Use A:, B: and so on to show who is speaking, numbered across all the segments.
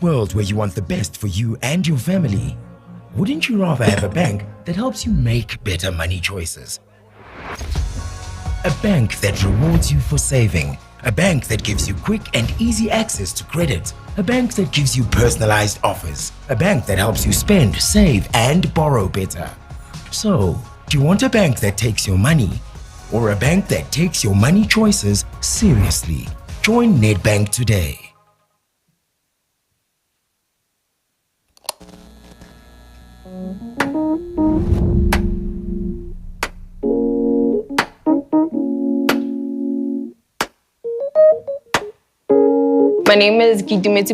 A: world where you want the best for you and your family, wouldn't you rather have a bank that helps you make better money choices? A bank that rewards you for saving. A bank that gives you quick and easy access to credit. A bank that gives you personalized offers. A bank that helps you spend, save, and borrow better. So, do you want a bank that takes your money? Or a bank that takes your money choices seriously? Join Nedbank today.
B: My name is Keynote.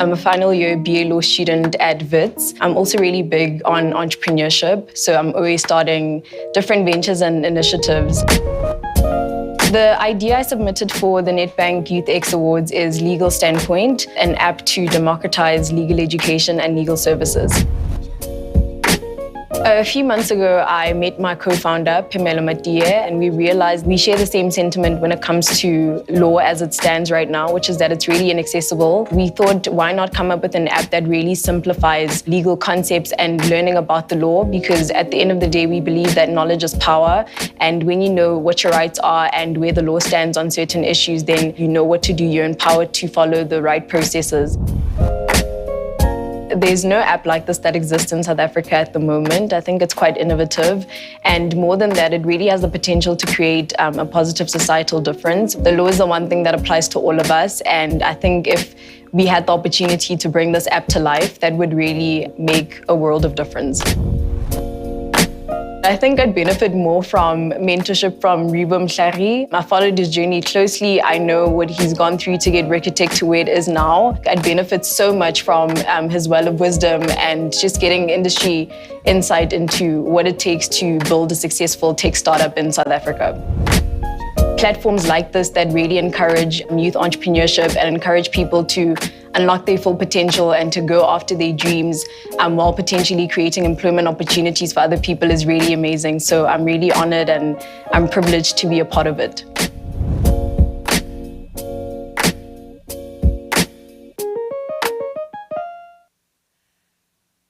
B: I'm a final year BA Law student at WITS. I'm also really big on entrepreneurship, so I'm always starting different ventures and initiatives. The idea I submitted for the Nedbank Youth X Awards is Legal Standpoint, an app to democratize legal education and legal services. A few months ago, I met my co-founder, Pamela Mathieu, and we realized we share the same sentiment when it comes to law as it stands right now, which is that it's really inaccessible. We thought, why not come up with an app that really simplifies legal concepts and learning about the law? Because at the end of the day, we believe that knowledge is power. And when you know what your rights are and where the law stands on certain issues, then you know what to do. You're empowered to follow the right processes. There's no app like this that exists in South Africa at the moment. I think it's quite innovative. And more than that, it really has the potential to create a positive societal difference. The law is the one thing that applies to all of us. And I think if we had the opportunity to bring this app to life, that would really make a world of difference. I think I'd benefit more from mentorship from Rebo Mhlari. I followed his journey closely. I know what he's gone through to get Recotech to where it is now. I'd benefit so much from his well of wisdom and just getting industry insight into what it takes to build a successful tech startup in South Africa. Platforms like this that really encourage youth entrepreneurship and encourage people to unlock their full potential and to go after their dreams while potentially creating employment opportunities for other people is really amazing. So I'm really honored and I'm privileged to be a part of it.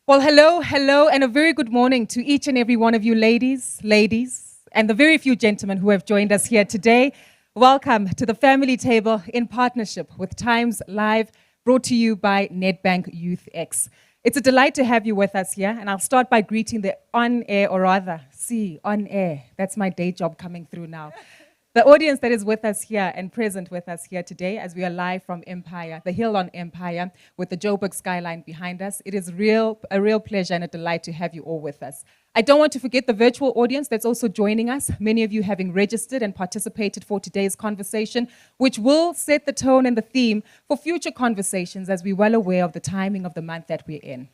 C: Well, hello, and a very good morning to each and every one of you ladies, and the very few gentlemen who have joined us here today. Welcome to the family table in partnership with Times Live, brought to you by Nedbank Youth X. It's a delight to have you with us here, and I'll start by greeting the on-air, or rather, on-air. That's my day job coming through now. The audience that is with us here and present with us here today as we are live from Empire, the hill on Empire, with the Joburg skyline behind us. It is a real pleasure and a delight to have you all with us. I don't want to forget the virtual audience that's also joining us, many of you having registered and participated for today's conversation, which will set the tone and the theme for future conversations as we're well aware of the timing of the month that we're in.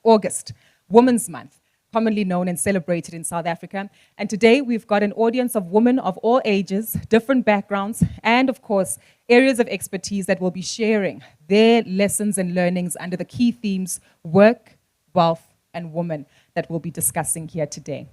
C: August, Women's Month, commonly known and celebrated in South Africa. And today we've got an audience of women of all ages, different backgrounds, and of course, areas of expertise that will be sharing their lessons and learnings under the key themes, work, wealth, and women, that we'll be discussing here today.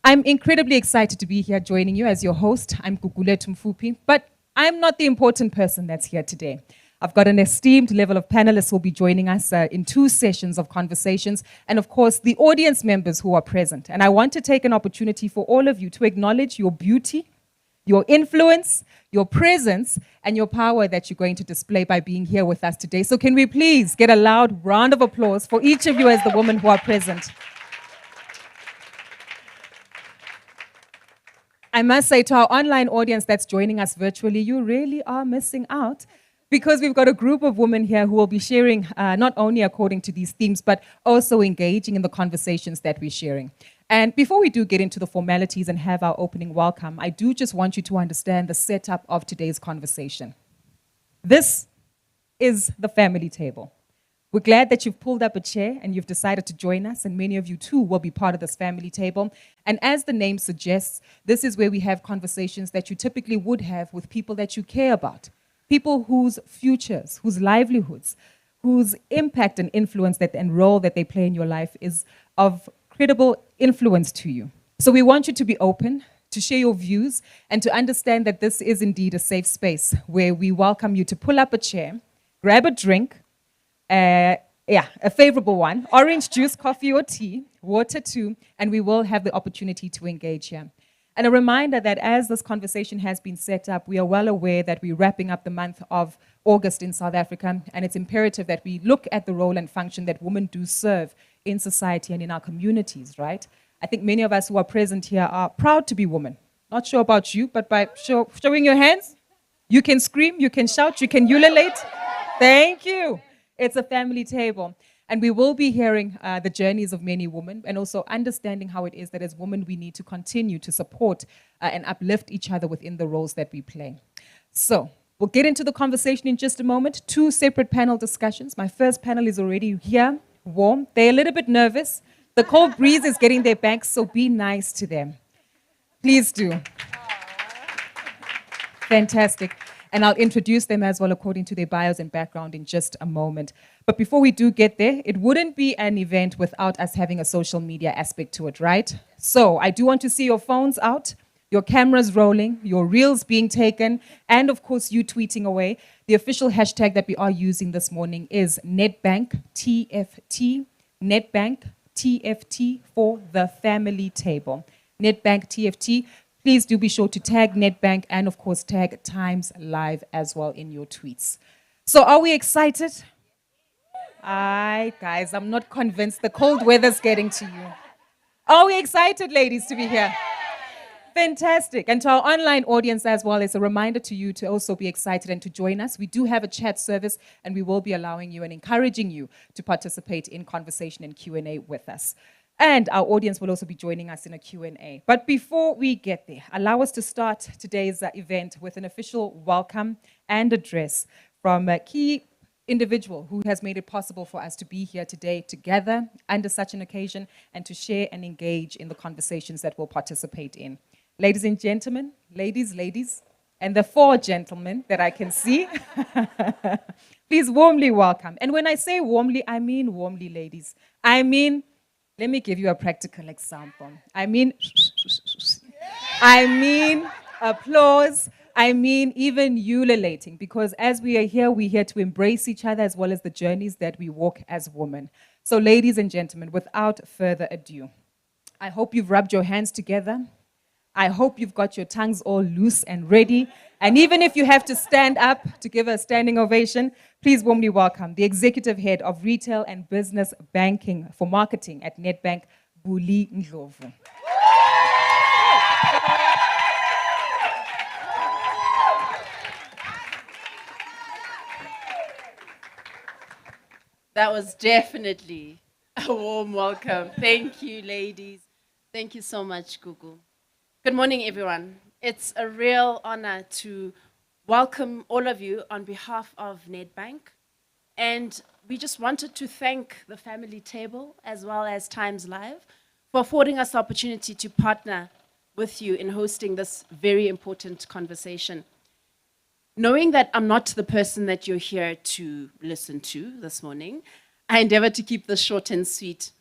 C: I'm incredibly excited to be here joining you as your host. I'm Gugulethu Mfupi, but I'm not the important person that's here today. I've got an esteemed level of panelists who will be joining us in 2 sessions of conversations, and of course, the audience members who are present. And I want to take an opportunity for all of you to acknowledge your beauty, your influence, your presence, and your power that you're going to display by being here with us today. So can we please get a loud round of applause for each of you as the women who are present. I must say to our online audience that's joining us virtually, you really are missing out, because we've got a group of women here who will be sharing not only according to these themes, but also engaging in the conversations that we're sharing. And before we do get into the formalities and have our opening welcome, I do just want you to understand the setup of today's conversation. This is the family table. We're glad that you've pulled up a chair and you've decided to join us, and many of you too will be part of this family table. And as the name suggests, this is where we have conversations that you typically would have with people that you care about. People whose futures, whose livelihoods, whose impact and influence and role that they play in your life is of credible influence to you. So we want you to be open, to share your views, and to understand that this is indeed a safe space where we welcome you to pull up a chair, grab a drink, A favorable one. Orange juice, coffee or tea, water too, and we will have the opportunity to engage here. And a reminder that as this conversation has been set up, we are well aware that we're wrapping up the month of August in South Africa, and it's imperative that we look at the role and function that women do serve in society and in our communities, right? I think many of us who are present here are proud to be women. Not sure about you, but by showing your hands, you can scream, you can shout, you can ululate. Thank you. It's a family table. And we will be hearing the journeys of many women and also understanding how it is that as women we need to continue to support and uplift each other within the roles that we play. So we'll get into the conversation in just a moment. 2 separate panel discussions. My first panel is already here, warm. They're a little bit nervous. The cold breeze is getting their backs, so be nice to them. Please do. Fantastic. And I'll introduce them as well according to their bios and background in just a moment. But before we do get there, it wouldn't be an event without us having a social media aspect to it, right? So I do want to see your phones out, your cameras rolling, your reels being taken, and of course you tweeting away. The official hashtag that we are using this morning is Nedbank TFT, Nedbank TFT for the family table. Nedbank TFT. Please do be sure to tag Nedbank and, of course, tag Times Live as well in your tweets. So are we excited? Aye, guys, I'm not convinced. The cold weather's getting to you. Are we excited, ladies, to be here? Fantastic. And to our online audience as well, it's a reminder to you to also be excited and to join us. We do have a chat service, and we will be allowing you and encouraging you to participate in conversation and Q&A with us. And our audience will also be joining us in a Q&A. But before we get there, allow us to start today's event with an official welcome and address from a key individual who has made it possible for us to be here today together under such an occasion and to share and engage in the conversations that we'll participate in. Ladies and gentlemen, ladies, and the 4 gentlemen that I can see, please warmly welcome. And when I say warmly, I mean warmly, ladies. Let me give you a practical example. I mean applause. I mean even ululating, because as we are here, we're here to embrace each other as well as the journeys that we walk as women. So ladies and gentlemen, without further ado, I hope you've rubbed your hands together. I hope you've got your tongues all loose and ready. And even if you have to stand up to give a standing ovation, please warmly welcome the Executive Head of Retail and Business Banking for Marketing at Nedbank, Buli Ndlovu.
D: That was definitely a warm welcome. Thank you, ladies. Thank you so much, Gugu. Good morning, everyone. It's a real honor to welcome all of you on behalf of Nedbank. And we just wanted to thank the family table as well as Times Live for affording us the opportunity to partner with you in hosting this very important conversation. Knowing that I'm not the person that you're here to listen to this morning, I endeavor to keep this short and sweet.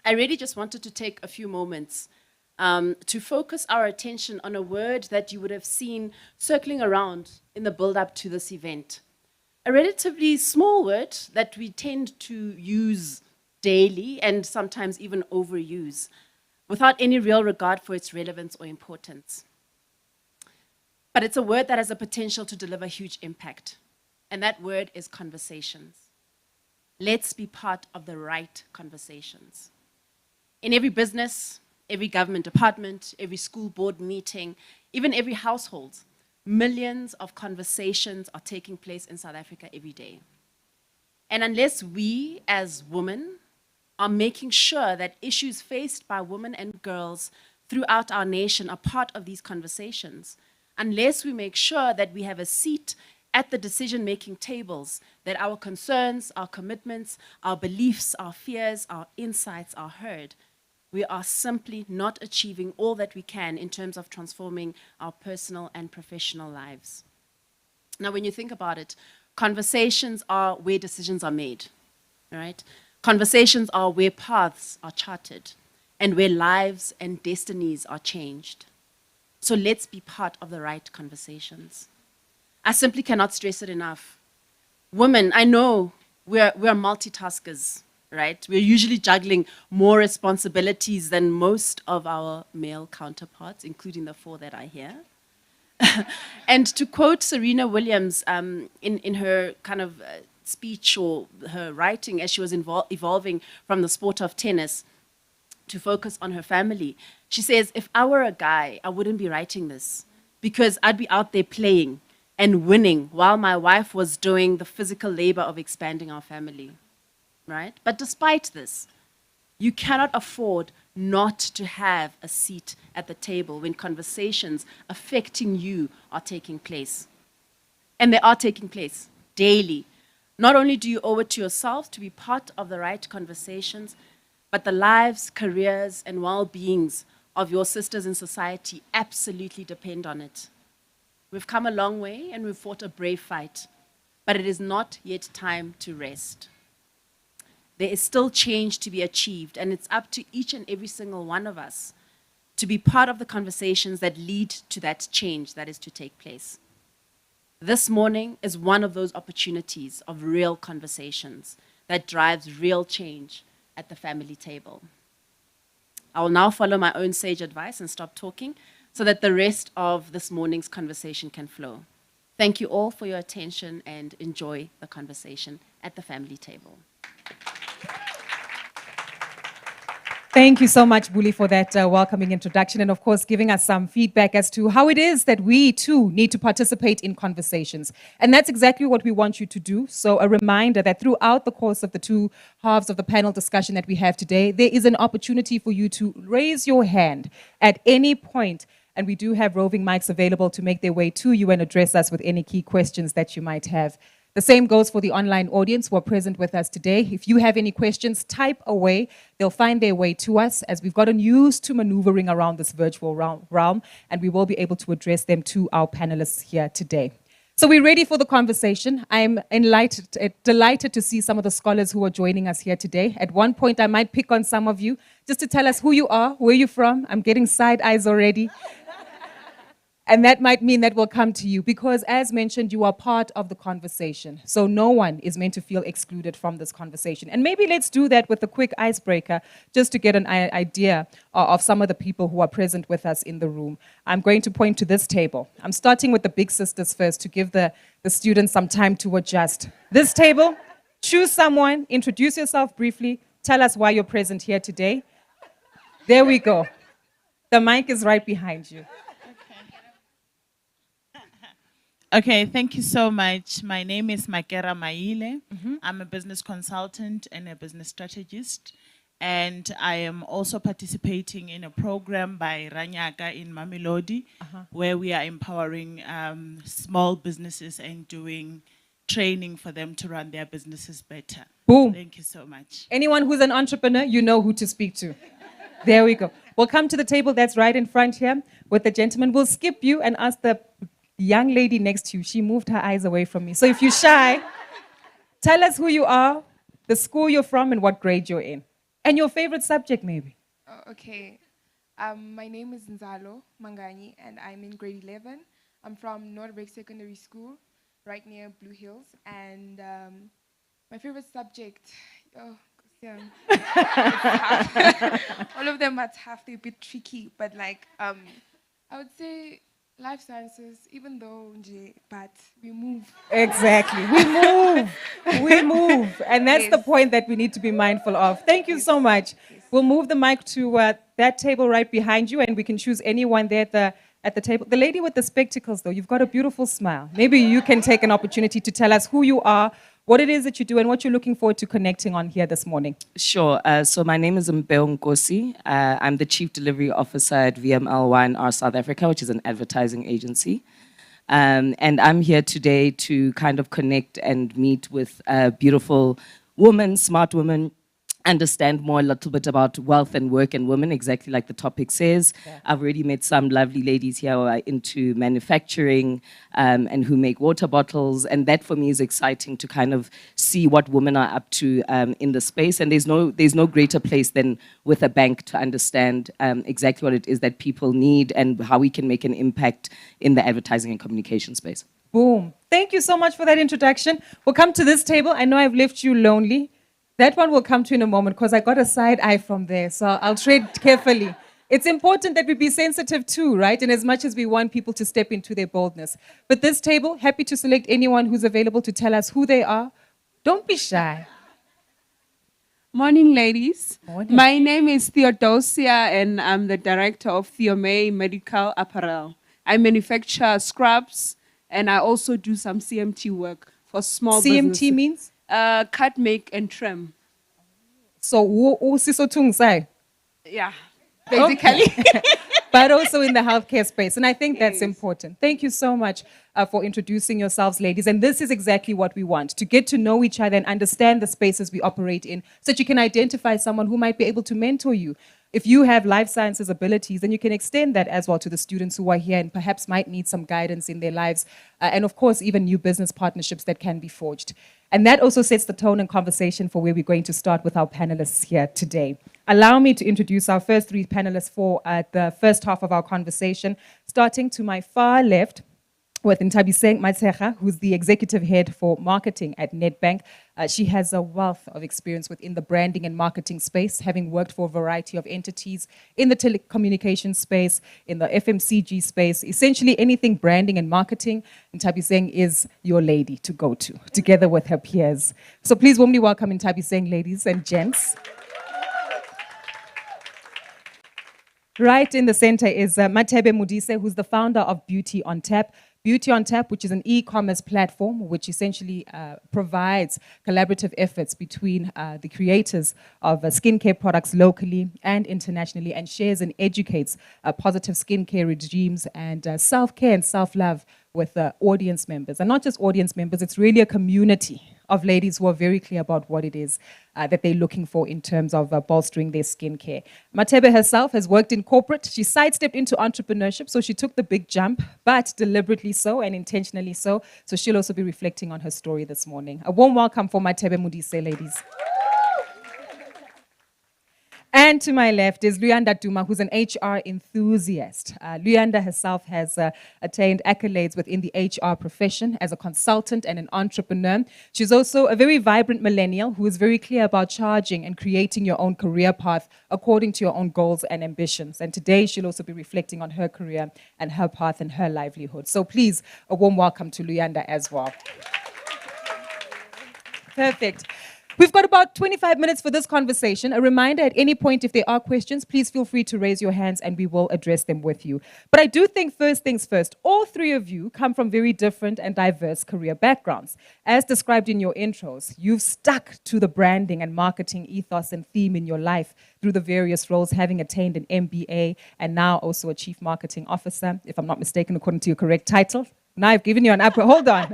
D: I really just wanted to take a few moments to focus our attention on a word that you would have seen circling around in the build-up to this event. A relatively small word that we tend to use daily and sometimes even overuse without any real regard for its relevance or importance. But it's a word that has the potential to deliver huge impact, and that word is conversations. Let's be part of the right conversations. In every business, every government department, every school board meeting, even every household, millions of conversations are taking place in South Africa every day. And unless we as women are making sure that issues faced by women and girls throughout our nation are part of these conversations, unless we make sure that we have a seat at the decision-making tables, that our concerns, our commitments, our beliefs, our fears, our insights are heard, we are simply not achieving all that we can in terms of transforming our personal and professional lives. Now, when you think about it, conversations are where decisions are made, right? Conversations are where paths are charted and where lives and destinies are changed. So let's be part of the right conversations. I simply cannot stress it enough. Women, I know we're multitaskers, right? We're usually juggling more responsibilities than most of our male counterparts, including the four that are here. And to quote Serena Williams in her kind of speech or her writing as she was evolving from the sport of tennis to focus on her family, she says, if I were a guy, I wouldn't be writing this because I'd be out there playing and winning while my wife was doing the physical labor of expanding our family, right? But despite this, you cannot afford not to have a seat at the table when conversations affecting you are taking place. And they are taking place daily. Not only do you owe it to yourself to be part of the right conversations, but the lives, careers, and well-beings of your sisters in society absolutely depend on it. We've come a long way and we've fought a brave fight, but it is not yet time to rest. There is still change to be achieved, and it's up to each and every single one of us to be part of the conversations that lead to that change that is to take place. This morning is one of those opportunities of real conversations that drives real change at the family table. I will now follow my own sage advice and stop talking so that the rest of this morning's conversation can flow. Thank you all for your attention and enjoy the conversation at the family table.
C: Thank you so much, Buli, for that welcoming introduction and, of course, giving us some feedback as to how it is that we, too, need to participate in conversations. And that's exactly what we want you to do. So a reminder that throughout the course of the two halves of the panel discussion that we have today, there is an opportunity for you to raise your hand at any point. And we do have roving mics available to make their way to you and address us with any key questions that you might have. The same goes for the online audience who are present with us today. If you have any questions, type away. They'll find their way to us as we've gotten used to maneuvering around this virtual realm, and we will be able to address them to our panelists here today. So we're ready for the conversation. I'm delighted to see some of the scholars who are joining us here today. At one point, I might pick on some of you just to tell us who you are, where you're from. I'm getting side eyes already. And that might mean that will come to you because, as mentioned, you are part of the conversation. So no one is meant to feel excluded from this conversation. And maybe let's do that with a quick icebreaker just to get an idea of some of the people who are present with us in the room. I'm going to point to this table. I'm starting with the big sisters first to give the students some time to adjust. This table, choose someone, introduce yourself briefly, tell us why you're present here today. There we go. The mic is right behind you.
E: Okay, thank you so much. My name is Makera Maile. I'm a business consultant and a business strategist. And I am also participating in a program by Ranyaka in Mamelodi, where we are empowering small businesses and doing training for them to run their businesses better.
C: Boom.
E: Thank you so much.
C: Anyone who's an entrepreneur, you know who to speak to. There we go. We'll come to the table that's right in front here with the gentleman. We'll skip you and ask the young lady next to you. She moved her eyes away from me. So if you're shy, tell us who you are, the school you're from, and what grade you're in. And your favorite subject, maybe.
F: Okay. My name is Nzalo Mangani, and I'm in grade 11. I'm from Nedbank Secondary School, right near Blue Hills. And my favorite subject, yeah. All of them are tough, they're a bit tricky, but like, I would say life sciences, even though, but we move.
C: Exactly. We move. We move. And that's the point that we need to be mindful of. Thank you so much. We'll move the mic to that table right behind you, and we can choose anyone there at the table. The lady with the spectacles, though, you've got a beautiful smile. Maybe you can take an opportunity to tell us who you are, what it is that you do, and what you're looking forward to connecting on here this morning.
G: Sure. So my name is Mbeo Nkosi. I'm the Chief Delivery Officer at VML1R South Africa, which is an advertising agency. And I'm here today to kind of connect and meet with beautiful women, smart women, understand more a little bit about wealth and work and women, exactly like the topic says. Yeah. I've already met some lovely ladies here who are into manufacturing and who make water bottles. And that for me is exciting to kind of see what women are up to in the space. And there's no greater place than with a bank to understand exactly what it is that people need and how we can make an impact in the advertising and communication space.
C: Boom. Thank you so much for that introduction. We'll come to this table. I know I've left you lonely. That one will come to in a moment because I got a side eye from there. So I'll tread carefully. It's important that we be sensitive too, right? And as much as we want people to step into their boldness. But this table, happy to select anyone who's available to tell us who they are. Don't be shy.
H: Morning, ladies.
C: Morning.
H: My name is Theodosia, and I'm the director of Theomay Medical Apparel. I manufacture scrubs, and I also do some CMT work for small businesses.
C: CMT means?
H: Cut, make, and trim.
C: So, say.
H: Yeah, basically.
C: But also in the healthcare space. And I think that's important. Thank you so much for introducing yourselves, ladies. And this is exactly what we want, to get to know each other and understand the spaces we operate in so that you can identify someone who might be able to mentor you. If you have life sciences abilities, then you can extend that as well to the students who are here and perhaps might need some guidance in their lives. And of course, even new business partnerships that can be forged. And that also sets the tone and conversation for where we're going to start with our panelists here today. Allow me to introduce our first three panelists for the first half of our conversation, starting to my far left with Ntabiseng Matshega, who's the executive head for marketing at Nedbank. She has a wealth of experience within the branding and marketing space, having worked for a variety of entities in the telecommunications space, in the FMCG space, essentially anything branding and marketing. Ntabiseng is your lady to go to, together with her peers. So please warmly welcome Ntabiseng, ladies and gents. Right in the center is Matebe Modise, who's the founder of Beauty on Tap. Beauty on Tap, which is an e-commerce platform which essentially provides collaborative efforts between the creators of skincare products locally and internationally, and shares and educates positive skincare regimes and self-care and self-love with audience members. And not just audience members, it's really a community of ladies who are very clear about what it is that they're looking for in terms of bolstering their skincare. Matebe herself has worked in corporate. She sidestepped into entrepreneurship, so she took the big jump, but deliberately so and intentionally so. So she'll also be reflecting on her story this morning. A warm welcome for Matebe Modise, ladies. And to my left is Luyanda Duma, who's an HR enthusiast. Luyanda herself has attained accolades within the HR profession as a consultant and an entrepreneur. She's also a very vibrant millennial who is very clear about charging and creating your own career path according to your own goals and ambitions. And today she'll also be reflecting on her career and her path and her livelihood. So please, a warm welcome to Luyanda as well. Perfect. We've got about 25 minutes for this conversation. A reminder, at any point, if there are questions, please feel free to raise your hands and we will address them with you. But I do think first things first, all three of you come from very different and diverse career backgrounds. As described in your intros, you've stuck to the branding and marketing ethos and theme in your life through the various roles, having attained an MBA and now also a chief marketing officer, if I'm not mistaken, according to your correct title. Now I've given you an upper, hold on.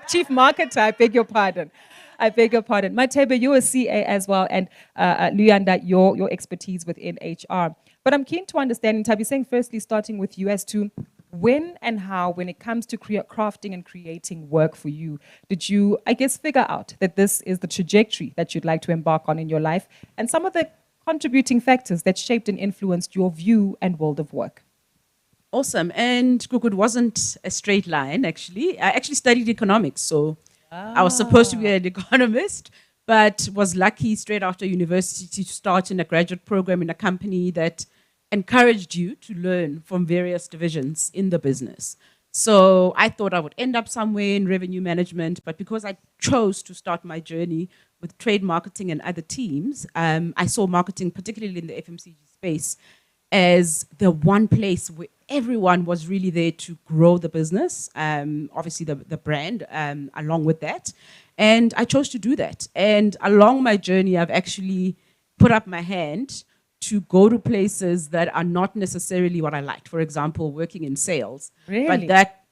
C: Chief marketer, I beg your pardon. Matebe, you're a CA as well, and Luyanda, your expertise within HR. But I'm keen to understand, Ntabiseng, firstly, starting with you as to when and how, when it comes to crafting and creating work for you, did you, I guess, figure out that this is the trajectory that you'd like to embark on in your life, and some of the contributing factors that shaped and influenced your view and world of work?
I: Awesome. And it wasn't a straight line, actually. I actually studied economics, so I was supposed to be an economist, but was lucky straight after university to start in a graduate program in a company that encouraged you to learn from various divisions in the business. So I thought I would end up somewhere in revenue management, but because I chose to start my journey with trade marketing and other teams, I saw marketing, particularly in the FMCG space, as the one place where everyone was really there to grow the business, obviously the brand along with that. And I chose to do that. And along my journey, I've actually put up my hand to go to places that are not necessarily what I liked. For example, working in sales.
C: Really?
I: But that,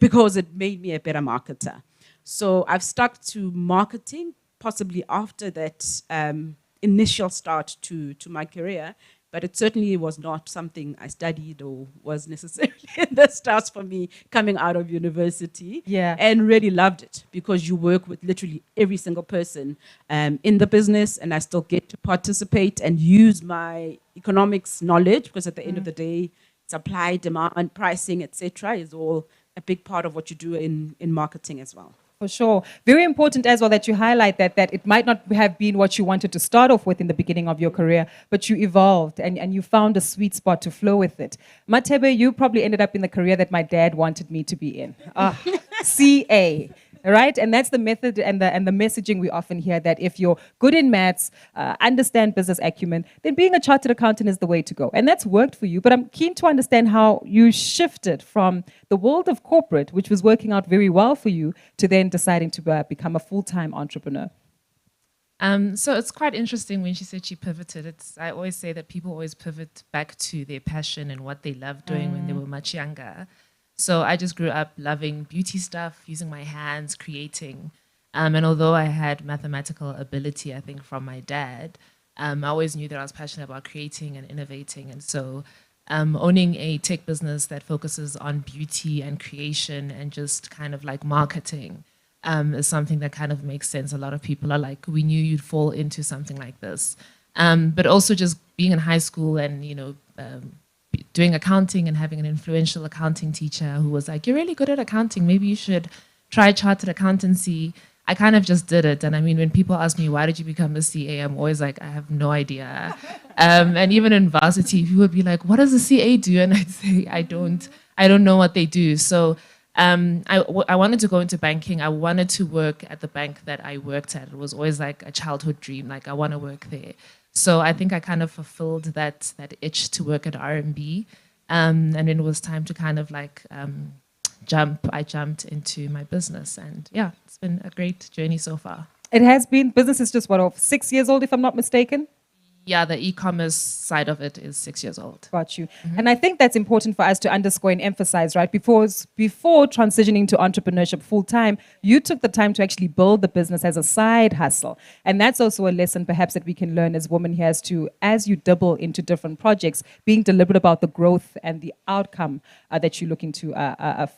I: because it made me a better marketer. So I've stuck to marketing, possibly after that initial start to my career. But it certainly was not something I studied or was necessarily in the stars for me coming out of university.
C: Yeah.
I: And really loved it because you work with literally every single person in the business, and I still get to participate and use my economics knowledge because at the end of the day, supply, demand, pricing, etc., is all a big part of what you do in marketing as well.
C: For sure. Very important as well that you highlight that it might not have been what you wanted to start off with in the beginning of your career, but you evolved and you found a sweet spot to flow with it. Matebe, you probably ended up in the career that my dad wanted me to be in. CA. Right? And that's the method and the messaging we often hear, that if you're good in maths, understand business acumen, then being a chartered accountant is the way to go. And that's worked for you. But I'm keen to understand how you shifted from the world of corporate, which was working out very well for you, to then deciding to become a full-time entrepreneur.
J: So it's quite interesting when she said she pivoted. I always say that people always pivot back to their passion and what they loved doing when they were much younger. So I just grew up loving beauty stuff, using my hands, creating. And although I had mathematical ability, I think, from my dad, I always knew that I was passionate about creating and innovating. And so owning a tech business that focuses on beauty and creation and just kind of like marketing is something that kind of makes sense. A lot of people are like, we knew you'd fall into something like this. But also just being in high school and, doing accounting and having an influential accounting teacher who was like, you're really good at accounting, maybe you should try chartered accountancy. I kind of just did it. And I mean, when people ask me, why did you become a CA? I'm always like, I have no idea. And even in varsity, people would be like, what does a CA do? And I'd say, I don't know what they do. So I wanted to go into banking. I wanted to work at the bank that I worked at. It was always like a childhood dream, like I want to work there. So I think I kind of fulfilled that itch to work at RMB. And then it was time to kind of like I jumped into my business. And yeah, it's been a great journey so far.
C: It has been. Business is just, 6 years old, if I'm not mistaken?
J: Yeah, the e-commerce side of it is 6 years old.
C: Got you. Mm-hmm. And I think that's important for us to underscore and emphasize, right? Before transitioning to entrepreneurship full-time, you took the time to actually build the business as a side hustle. And that's also a lesson perhaps that we can learn as women here, as you dabble into different projects, being deliberate about the growth and the outcome that you're looking to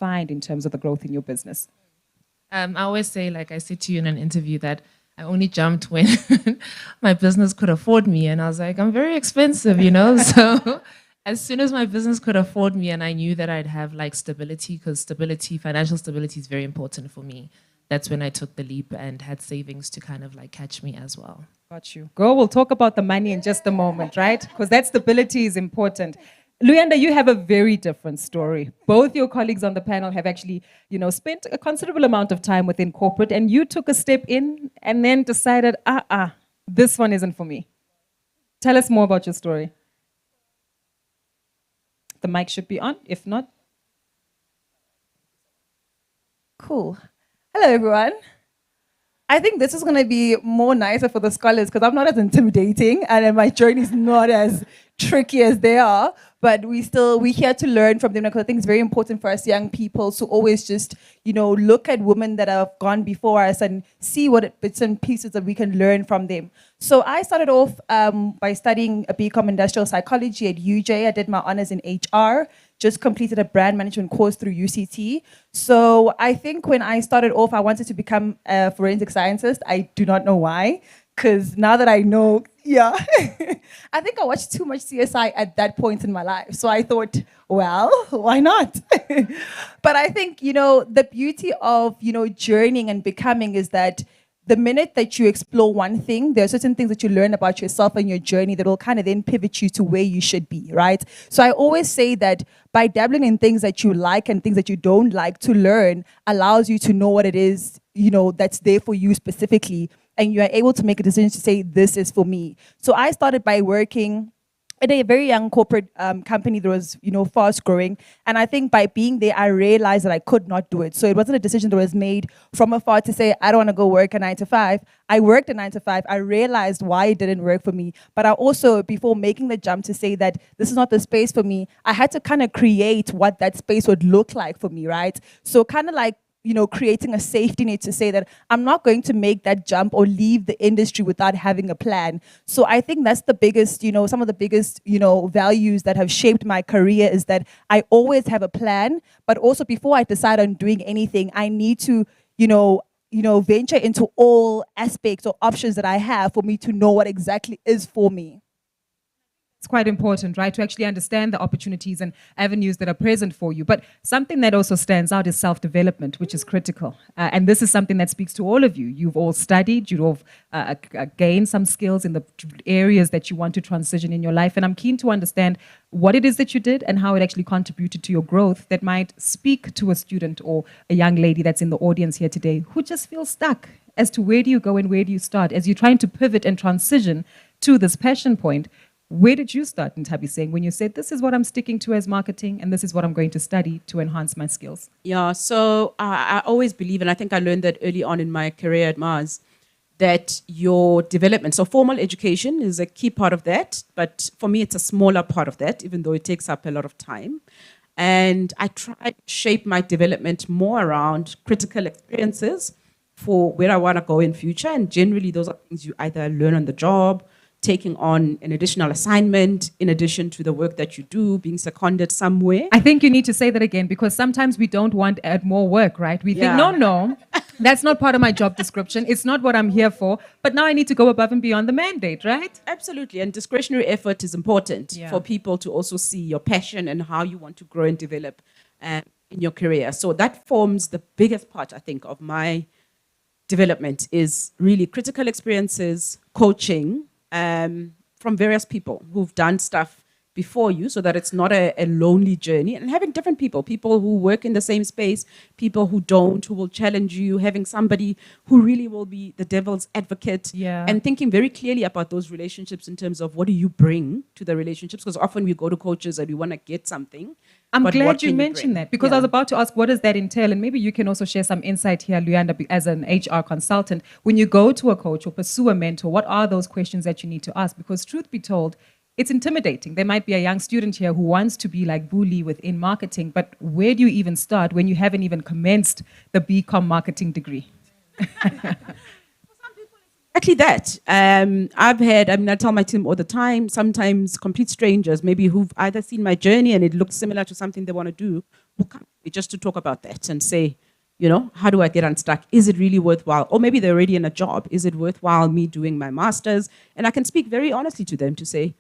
C: find in terms of the growth in your business.
J: I always say, like I said to you in an interview, that I only jumped when my business could afford me. And I was like, I'm very expensive, So as soon as my business could afford me and I knew that I'd have like stability, because financial stability is very important for me. That's when I took the leap and had savings to kind of like catch me as well.
C: Got you. Girl, we'll talk about the money in just a moment, right? Because that stability is important. Luyanda, you have a very different story. Both your colleagues on the panel have actually, spent a considerable amount of time within corporate, and you took a step in and then decided, this one isn't for me. Tell us more about your story. The mic should be on, if not.
K: Cool. Hello, everyone. I think this is going to be more nicer for the scholars because I'm not as intimidating and my journey is not as tricky as they are, but we're here to learn from them because I think it's very important for us young people to always just, look at women that have gone before us and see what bits and pieces that we can learn from them. So I started off by studying a BCom Industrial Psychology at UJ. I did my honors in HR, just completed a brand management course through UCT. So I think when I started off, I wanted to become a forensic scientist. I do not know why, because now that I know, I think I watched too much CSI at that point in my life. So I thought, well, why not? But I think, the beauty of, journeying and becoming is that the minute that you explore one thing, there are certain things that you learn about yourself and your journey that will kind of then pivot you to where you should be, right? So I always say that by dabbling in things that you like and things that you don't like, to learn allows you to know what it is, that's there for you specifically. And you are able to make a decision to say, this is for me. So I started by working at a very young corporate company that was, fast growing. And I think by being there, I realized that I could not do it. So it wasn't a decision that was made from afar to say, I don't want to go work a 9 to 5. I worked a 9 to 5. I realized why it didn't work for me. But I also, before making the jump to say that this is not the space for me, I had to kind of create what that space would look like for me, right? So kind of like, creating a safety net to say that I'm not going to make that jump or leave the industry without having a plan. So I think that's the biggest, some of the biggest, values that have shaped my career is that I always have a plan, but also before I decide on doing anything, I need to, venture into all aspects or options that I have for me to know what exactly is for me.
C: It's quite important, right, to actually understand the opportunities and avenues that are present for you. But something that also stands out is self-development, which is critical. And this is something that speaks to all of you. You've all studied, you've all gained some skills in the areas that you want to transition in your life. And I'm keen to understand what it is that you did and how it actually contributed to your growth that might speak to a student or a young lady that's in the audience here today who just feels stuck as to where do you go and where do you start as you're trying to pivot and transition to this passion point. Where did you start, Ntabi, saying when you said, this is what I'm sticking to as marketing and this is what I'm going to study to enhance my skills?
I: Yeah, so I always believe, and I think I learned that early on in my career at Mars, that your development, so formal education is a key part of that, but for me it's a smaller part of that, even though it takes up a lot of time. And I try to shape my development more around critical experiences for where I want to go in future. And generally those are things you either learn on the job, taking on an additional assignment in addition to the work that you do, being seconded somewhere.
C: I think you need to say that again because sometimes we don't want to add more work, right? We think, no, that's not part of my job description. It's not what I'm here for. But now I need to go above and beyond the mandate, right?
I: Absolutely. And discretionary effort is important for people to also see your passion and how you want to grow and develop in your career. So that forms the biggest part, I think, of my development is really critical experiences, coaching, from various people who've done stuff before you so that it's not a lonely journey, and having different people who work in the same space, people who don't, who will challenge you, having somebody who really will be the devil's advocate, and thinking very clearly about those relationships in terms of what do you bring to the relationships, because often we go to coaches and we want to get something.
C: I'm glad you mentioned that because I was about to ask, what does that entail? And maybe you can also share some insight here, Luyanda, as an HR consultant. When you go to a coach or pursue a mentor, what are those questions that you need to ask? Because truth be told, it's intimidating. There might be a young student here who wants to be like Bully within marketing, but where do you even start when you haven't even commenced the BCom marketing degree?
I: Exactly that. I tell my team all the time, sometimes complete strangers, maybe who've either seen my journey and it looks similar to something they want to do, will come to me just to talk about that and say, how do I get unstuck? Is it really worthwhile? Or maybe they're already in a job. Is it worthwhile me doing my master's? And I can speak very honestly to them to say,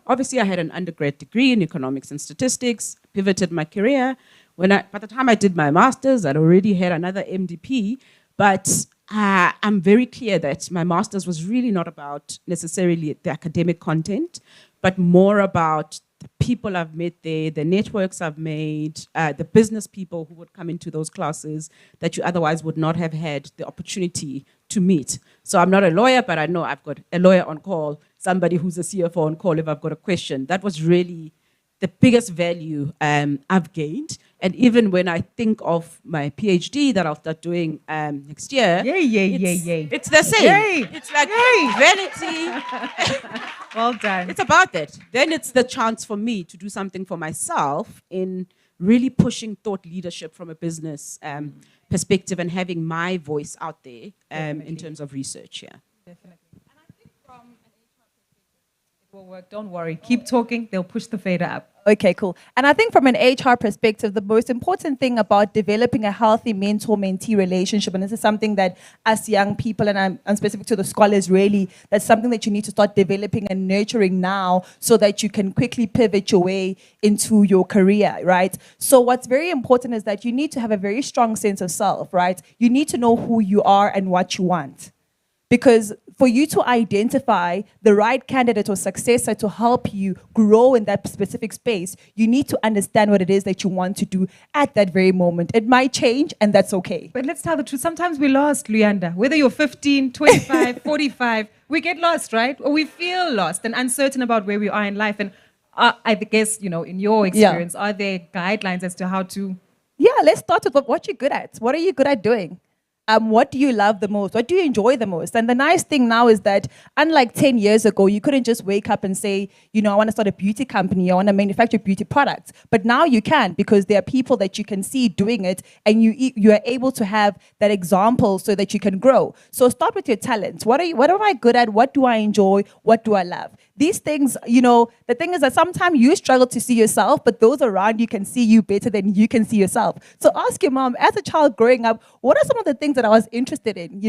I: obviously I had an undergrad degree in economics and statistics, pivoted my career. By the time I did my master's, I'd already had another MDP, but I'm very clear that my master's was really not about necessarily the academic content, but more about the people I've met there, the networks I've made, the business people who would come into those classes that you otherwise would not have had the opportunity to meet. So I'm not a lawyer, but I know I've got a lawyer on call, somebody who's a CFO on call if I've got a question. That was really the biggest value I've gained. And even when I think of my PhD that I'll start doing next year, it's the same.
C: Yay.
I: It's like vanity.
C: Well done.
I: It's about that. Then it's the chance for me to do something for myself in really pushing thought leadership from a business perspective and having my voice out there in terms of research.
C: Definitely. And I think from an HR perspective, it will work. Don't worry. Keep talking. They'll push the fader up.
K: Okay, cool. And I think from an HR perspective, the most important thing about developing a healthy mentor-mentee relationship, and this is something that us young people, and I'm specific to the scholars really, that's something that you need to start developing and nurturing now so that you can quickly pivot your way into your career, right? So what's very important is that you need to have a very strong sense of self, right? You need to know who you are and what you want. Because for you to identify the right candidate or successor to help you grow in that specific space, you need to understand what it is that you want to do at that very moment. It might change, and that's okay.
C: But let's tell the truth. Sometimes we're lost, Luyanda. Whether you're 15, 25, 45, we get lost, right? Or we feel lost and uncertain about where we are in life. And I guess, in your experience, are there guidelines as to how to...
K: Yeah, let's start with what you're good at. What are you good at doing? What do you love the most? What do you enjoy the most? And the nice thing now is that, unlike 10 years ago, you couldn't just wake up and say, I want to start a beauty company, I want to manufacture beauty products. But now you can, because there are people that you can see doing it, and you are able to have that example so that you can grow. So start with your talents. What am I good at? What do I enjoy? What do I love? These things, the thing is that sometimes you struggle to see yourself, but those around you can see you better than you can see yourself. So ask your mom, as a child growing up, what are some of the things that I was interested in,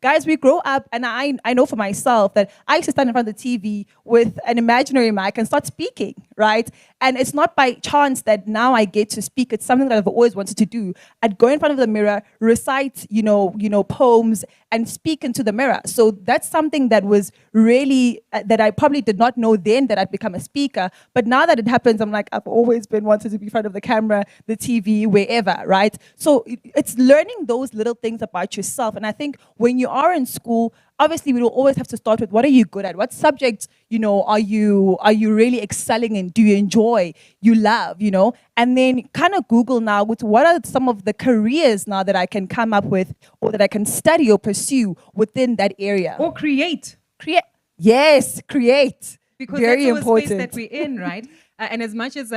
K: Guys, we grow up, and I know for myself that I used to stand in front of the TV with an imaginary mic and start speaking, right? And it's not by chance that now I get to speak. It's something that I've always wanted to do. I'd go in front of the mirror, recite, poems, and speak into the mirror. So that's something that was really, that I probably did not know then that I'd become a speaker. But now that it happens, I'm like, I've always been wanting to be in front of the camera, the TV, wherever, right? So it's learning those little things about yourself. And I think when you are in school, obviously we will always have to start with, what are you good at? What subjects, are you really excelling in? Do you enjoy? You love, And then kind of Google now with what are some of the careers now that I can come up with or that I can study or pursue within that area.
C: Or create.
K: Yes, create.
C: Because
K: very
C: that's
K: important.
C: The space that we're in, right? And as much as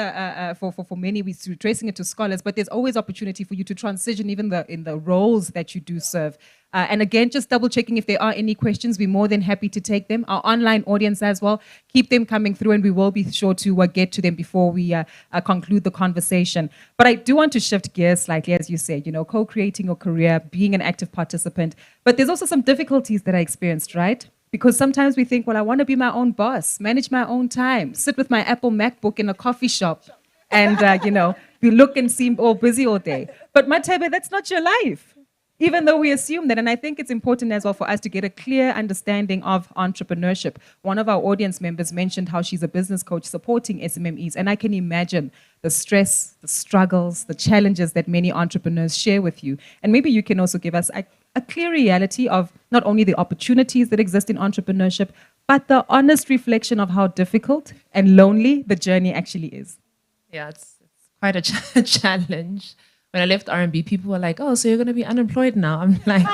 C: for many, we're tracing it to scholars, but there's always opportunity for you to transition even in the roles that you do serve. And again, just double checking if there are any questions, we're more than happy to take them. Our online audience as well, keep them coming through, and we will be sure to get to them before we conclude the conversation. But I do want to shift gears slightly, as you said, co-creating your career, being an active participant. But there's also some difficulties that I experienced, right? Because sometimes we think, well, I want to be my own boss, manage my own time, sit with my Apple MacBook in a coffee shop and, we look and seem all busy all day. But Matebe, that's not your life, even though we assume that. And I think it's important as well for us to get a clear understanding of entrepreneurship. One of our audience members mentioned how she's a business coach supporting SMMEs. And I can imagine the stress, the struggles, the challenges that many entrepreneurs share with you. And maybe you can also give us a clear reality of not only the opportunities that exist in entrepreneurship, but the honest reflection of how difficult and lonely the journey actually is.
J: Yeah, it's quite a challenge. When I left R&B, people were like, oh, so you're going to be unemployed now. I'm like,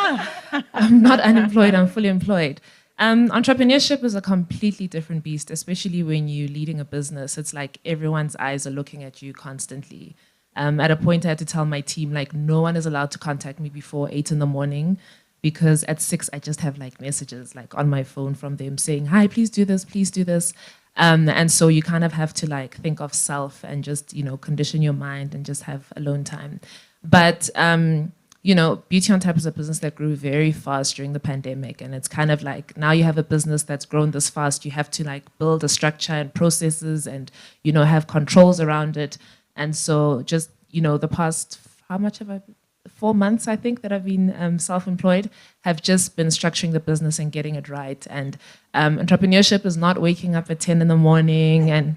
J: I'm not unemployed, I'm fully employed. Entrepreneurship is a completely different beast, especially when you're leading a business. It's like everyone's eyes are looking at you constantly. At a point, I had to tell my team, like, no one is allowed to contact me before 8 in the morning, because at 6, I just have like messages like on my phone from them saying, hi, please do this, please do this. And so you kind of have to like think of self and just, condition your mind and just have alone time. But, Beauty on Tap is a business that grew very fast during the pandemic. And it's kind of like, now you have a business that's grown this fast, you have to like build a structure and processes and, have controls around it. And so just, the past, how much have I, 4 months, I think, that I've been self-employed, have just been structuring the business and getting it right. And entrepreneurship is not waking up at 10 in the morning and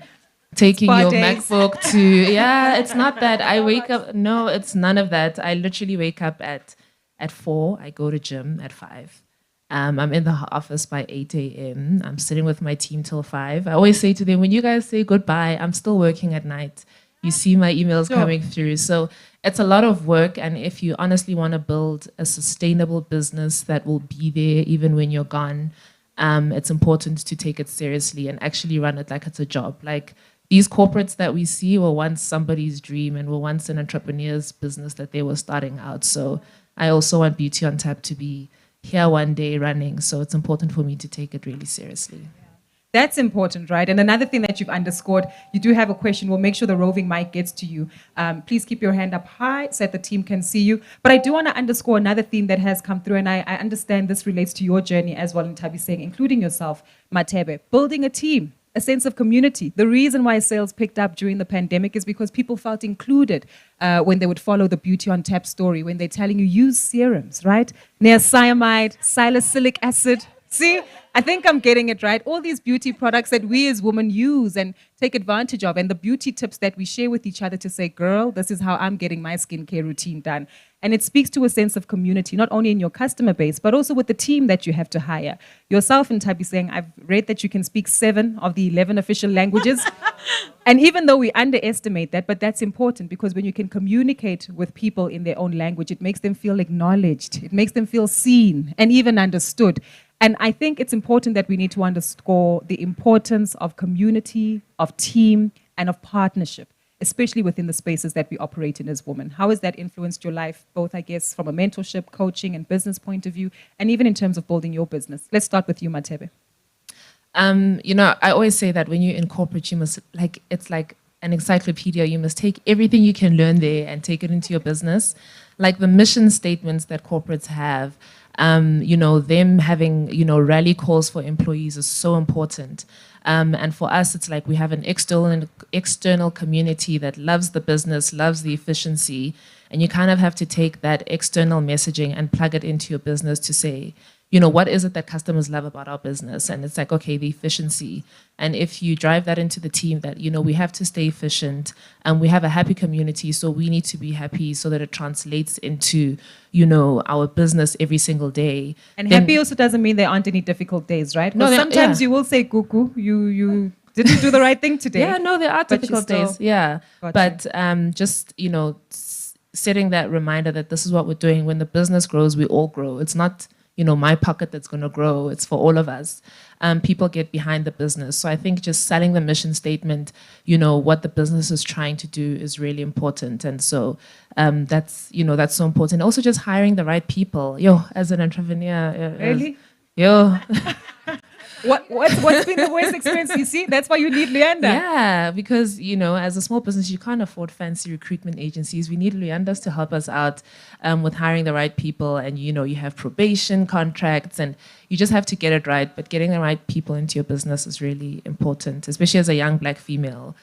J: taking your MacBook to, it's not that. I wake up, no, it's none of that. I literally wake up at 4, I go to gym at 5. I'm in the office by 8 a.m. I'm sitting with my team till 5. I always say to them, when you guys say goodbye, I'm still working at night. You see my emails coming through. So it's a lot of work. And if you honestly want to build a sustainable business that will be there even when you're gone, it's important to take it seriously and actually run it like it's a job. Like these corporates that we see were once somebody's dream and were once an entrepreneur's business that they were starting out. So I also want Beauty on Tap to be here one day running. So it's important for me to take it really seriously.
C: That's important, right? And another thing that you've underscored, you do have a question. We'll make sure the roving mic gets to you. Please keep your hand up high so that the team can see you. But I do want to underscore another theme that has come through, and I understand this relates to your journey as well, in Tabi saying, including yourself, Matebe, building a team, a sense of community. The reason why sales picked up during the pandemic is because people felt included when they would follow the Beauty on Tap story, when they're telling you use serums, right? Niacinamide, salicylic acid. See, I think I'm getting it right. All these beauty products that we as women use and take advantage of, and the beauty tips that we share with each other to say, girl, this is how I'm getting my skincare routine done. And it speaks to a sense of community, not only in your customer base, but also with the team that you have to hire. Yourself and Tabi saying, I've read that you can speak 7 of the 11 official languages. And even though we underestimate that, but that's important, because when you can communicate with people in their own language, it makes them feel acknowledged. It makes them feel seen and even understood. And I think it's important that we need to underscore the importance of community, of team, and of partnership, especially within the spaces that we operate in as women. How has that influenced your life, both, I guess, from a mentorship, coaching, and business point of view, and even in terms of building your business? Let's start with you, Matebe.
J: I always say that when you're in corporate, you must, it's like an encyclopedia. You must take everything you can learn there and take it into your business. like the mission statements that corporates have, them having, rally calls for employees is so important. And for us, it's like we have an external community that loves the business, loves the efficiency, and you kind of have to take that external messaging and plug it into your business to say, what is it that customers love about our business? And it's like, okay, the efficiency. And if you drive that into the team that, we have to stay efficient and we have a happy community, so we need to be happy so that it translates into, our business every single day.
C: And happy also doesn't mean there aren't any difficult days, right?
J: No,
C: sometimes you will say, Kuku, you didn't do the right thing today.
J: Yeah, no, there are difficult days. Yeah. But just, setting that reminder that this is what we're doing. When the business grows, we all grow. It's not my pocket that's going to grow. It's for all of us. People get behind the business. So I think just selling the mission statement, what the business is trying to do is really important. And so that's so important. Also just hiring the right people. As an entrepreneur.
C: Really?
K: What's been the worst experience? You see, that's why you need Leander.
J: Yeah, because as a small business, you can't afford fancy recruitment agencies. We need Leanders to help us out with hiring the right people, and you have probation contracts, and you just have to get it right. But getting the right people into your business is really important, especially as a young Black female.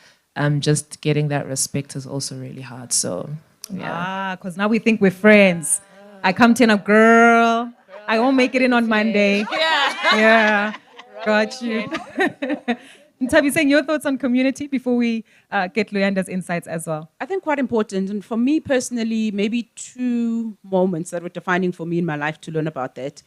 J: Just getting that respect is also really hard. So yeah,
C: because now we think we're friends. I come turn up, girl. I won't make it in on Monday. Yeah. Got you. Ntabi, saying your thoughts on community before we get Luyanda's insights as well.
I: I think quite important. And for me personally, maybe 2 moments that were defining for me in my life to learn about that.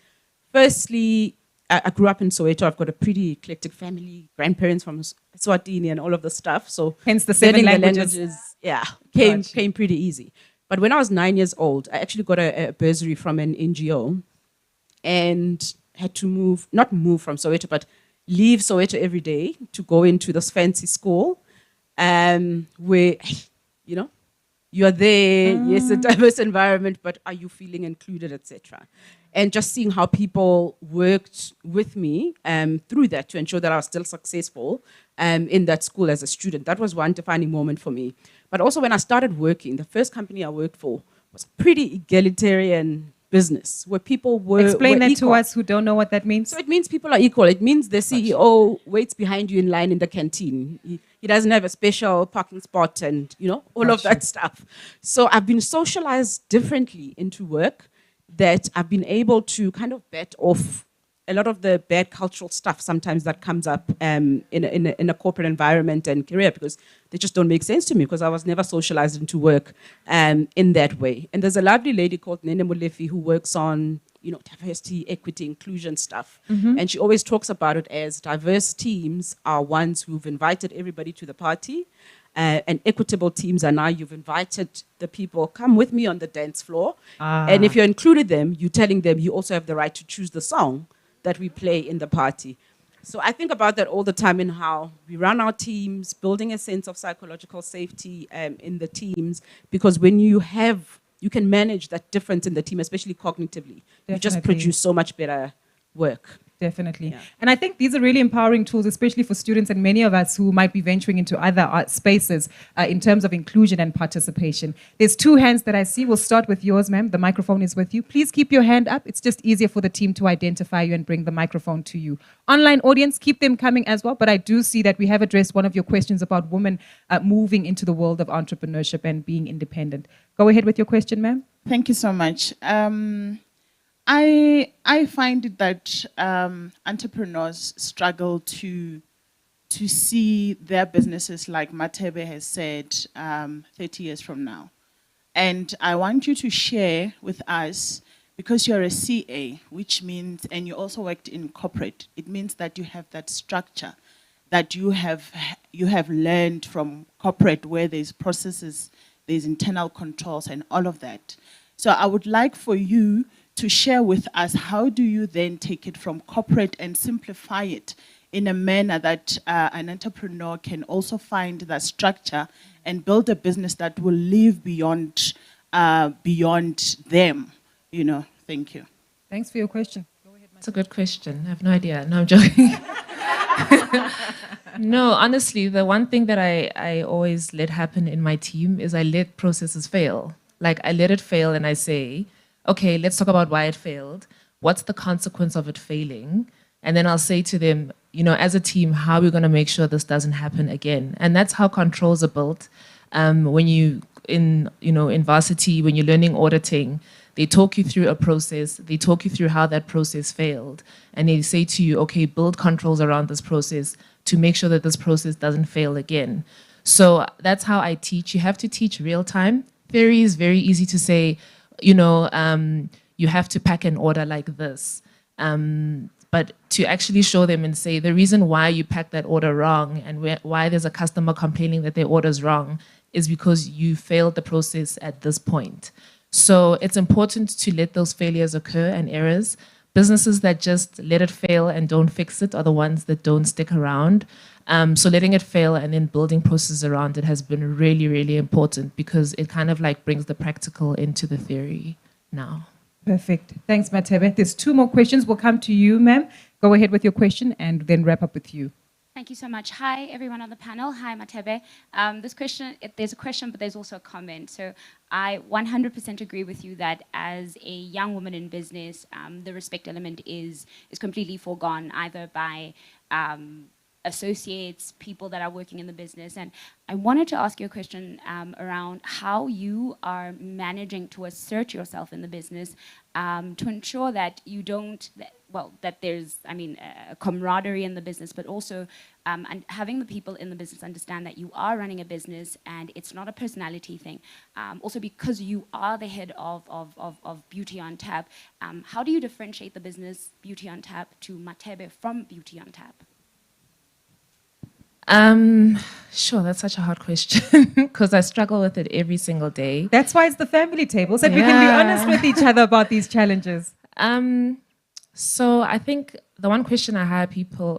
I: Firstly, I grew up in Soweto. I've got a pretty eclectic family, grandparents from Swatini and all of the stuff. So
C: hence the 7 languages.
I: Came pretty easy. But when I was 9 years old, I actually got a bursary from an NGO and had to not move from Soweto, but leave Soweto every day to go into this fancy school where, you are there, yes, a diverse environment, but are you feeling included, etc. And just seeing how people worked with me through that to ensure that I was still successful in that school as a student. That was one defining moment for me. But also when I started working, the first company I worked for was pretty egalitarian business where people were
C: Explain
I: were
C: that
I: equal.
C: to us who don't know what that means.
I: So it means people are equal. It means the CEO waits behind you in line in the canteen. He doesn't have a special parking spot and, all of that stuff. So I've been socialized differently into work that I've been able to kind of bet off a lot of the bad cultural stuff sometimes that comes up in a corporate environment and career, because they just don't make sense to me because I was never socialized into work in that way. And there's a lovely lady called Nene Molefi who works on diversity, equity, inclusion stuff. Mm-hmm. And she always talks about it as diverse teams are ones who've invited everybody to the party, and equitable teams are now you've invited the people, come with me on the dance floor. And if you included them, you're telling them you also have the right to choose the song that we play in the party. So I think about that all the time in how we run our teams, building a sense of psychological safety in the teams, because when you can manage that difference in the team, especially cognitively.
C: Definitely.
I: You just produce so much better work.
C: Definitely. Yeah. And I think these are really empowering tools, especially for students and many of us who might be venturing into other art spaces in terms of inclusion and participation. There's 2 hands that I see. We'll start with yours, ma'am. The microphone is with you. Please keep your hand up. It's just easier for the team to identify you and bring the microphone to you. Online audience, keep them coming as well. But I do see that we have addressed one of your questions about women moving into the world of entrepreneurship and being independent. Go ahead with your question, ma'am.
E: Thank you so much. I find that entrepreneurs struggle to see their businesses, like Matebe has said, 30 years from now. And I want you to share with us, because you're a CA, which means, and you also worked in corporate, it means that you have that structure that you have learned from corporate, where there's processes, there's internal controls and all of that. So I would like for you to share with us, how do you then take it from corporate and simplify it in a manner that an entrepreneur can also find that structure and build a business that will live beyond them, Thank you.
C: Thanks for your question.
J: That's a good question. I have no idea. No, I'm joking. No, honestly, the one thing that I always let happen in my team is I let processes fail. Like I let it fail and I say, okay, let's talk about why it failed. What's the consequence of it failing? And then I'll say to them, as a team, how are we going to make sure this doesn't happen again? And that's how controls are built. When in varsity, when you're learning auditing, they talk you through a process. They talk you through how that process failed. And they say to you, okay, build controls around this process to make sure that this process doesn't fail again. So that's how I teach. You have to teach real time. Theory is very easy to say, you have to pack an order like this. But to actually show them and say the reason why you packed that order wrong and why there's a customer complaining that their order's wrong is because you failed the process at this point. So it's important to let those failures occur and errors. Businesses that just let it fail and don't fix it are the ones that don't stick around. So letting it fail and then building processes around it has been really, really important because it kind of like brings the practical into the theory now.
C: Perfect. Thanks, Matebe. There's 2 more questions. We'll come to you, ma'am. Go ahead with your question and then wrap up with you.
L: Thank you so much. Hi, everyone on the panel. Hi, Matebe. There's a question, but there's also a comment. So I 100% agree with you that as a young woman in business, the respect element is completely foregone, either by associates, people that are working in the business. And I wanted to ask you a question around how you are managing to assert yourself in the business to ensure that you don't, that there's, a camaraderie in the business, but also and having the people in the business understand that you are running a business and it's not a personality thing. Also because you are the head of Beauty on Tap, how do you differentiate the business Beauty on Tap to Matebe from Beauty on Tap?
J: Sure, that's such a hard question because I struggle with it every single day.
C: That's why it's the family table, so we can be honest with each other about these challenges.
J: So I think the one question I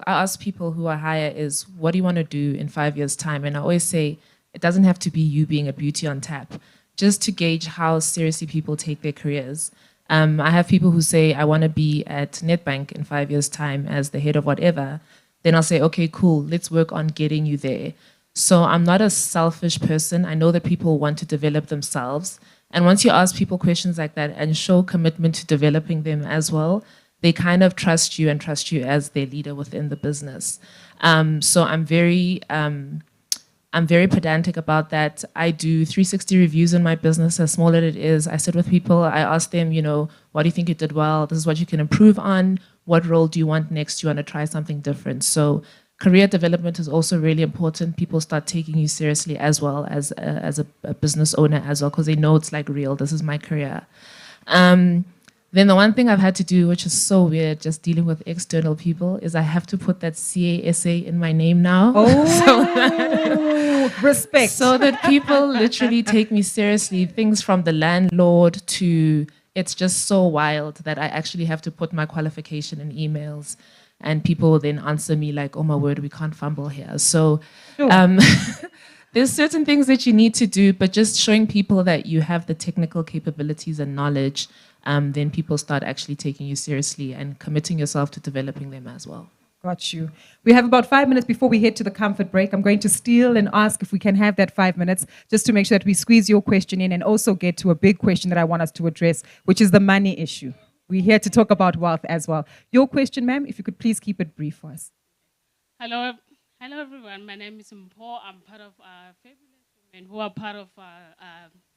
J: ask people who I hire is, what do you want to do in 5 years' time? And I always say, it doesn't have to be you being a beauty on tap, just to gauge how seriously people take their careers. I have people who say, I want to be at Nedbank in 5 years' time as the head of whatever. Then I'll say, okay, cool, let's work on getting you there. So I'm not a selfish person. I know that people want to develop themselves. And once you ask people questions like that and show commitment to developing them as well, they kind of trust you and trust you as their leader within the business. So I'm very pedantic about that. I do 360 reviews in my business, as small as it is. I sit with people, I ask them, what do you think you did well? This is what you can improve on. What role do you want next? Do you want to try something different? So career development is also really important. People start taking you seriously as well as a business owner as well, because they know it's like real. This is my career. Then the one thing I've had to do, which is so weird, just dealing with external people, is I have to put that CASA in my name now.
C: Oh, respect.
J: So that people literally take me seriously. Things from the landlord to, it's just so wild that I actually have to put my qualification in emails. And people will then answer me like, oh my word, we can't fumble here. So there's certain things that you need to do, but just showing people that you have the technical capabilities and knowledge, then people start actually taking you seriously and committing yourself to developing them as well.
C: Got you. We have about 5 minutes before we head to the comfort break. I'm going to steal and ask if we can have that 5 minutes just to make sure that we squeeze your question in and also get to a big question that I want us to address, which is the money issue. We're here to talk about wealth as well. Your question, ma'am, if you could please keep it brief for us.
M: Hello, everyone. My name is Mpo. I'm part of Fabulous Women who are part of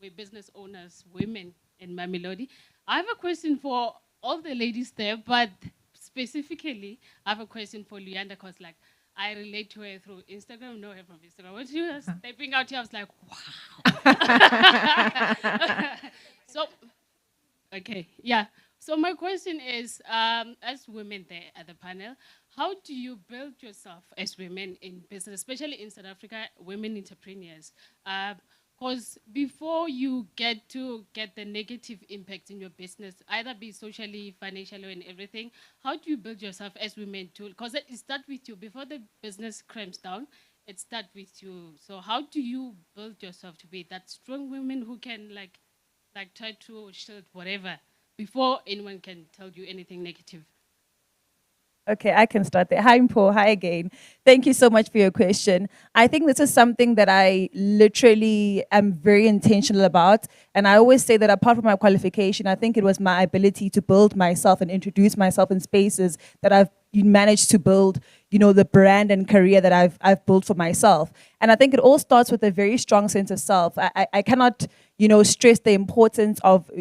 M: we business owners, women in Mamelodi. I have a question for all the ladies there, but specifically, I have a question for Luyanda because, like, I relate to her through Instagram, know her from Instagram. When she was stepping out here, I was like, wow. So, okay, yeah. So my question is, as women there at the panel, how do you build yourself as women in business, especially in South Africa, women entrepreneurs? Because before you get the negative impact in your business, either be socially, financially, and everything, how do you build yourself as women too? Because it starts with you. Before the business cramps down, it starts with you. So how do you build yourself to be that strong woman who can like try to shield whatever before anyone can tell you anything negative?
K: Okay, I can start there. Hi, Mpo. Hi again. Thank you so much for your question. I think this is something that I literally am very intentional about. And I always say that apart from my qualification, I think it was my ability to build myself and introduce myself in spaces that I've managed to build, the brand and career that I've built for myself. And I think it all starts with a very strong sense of self. I cannot, stress the importance of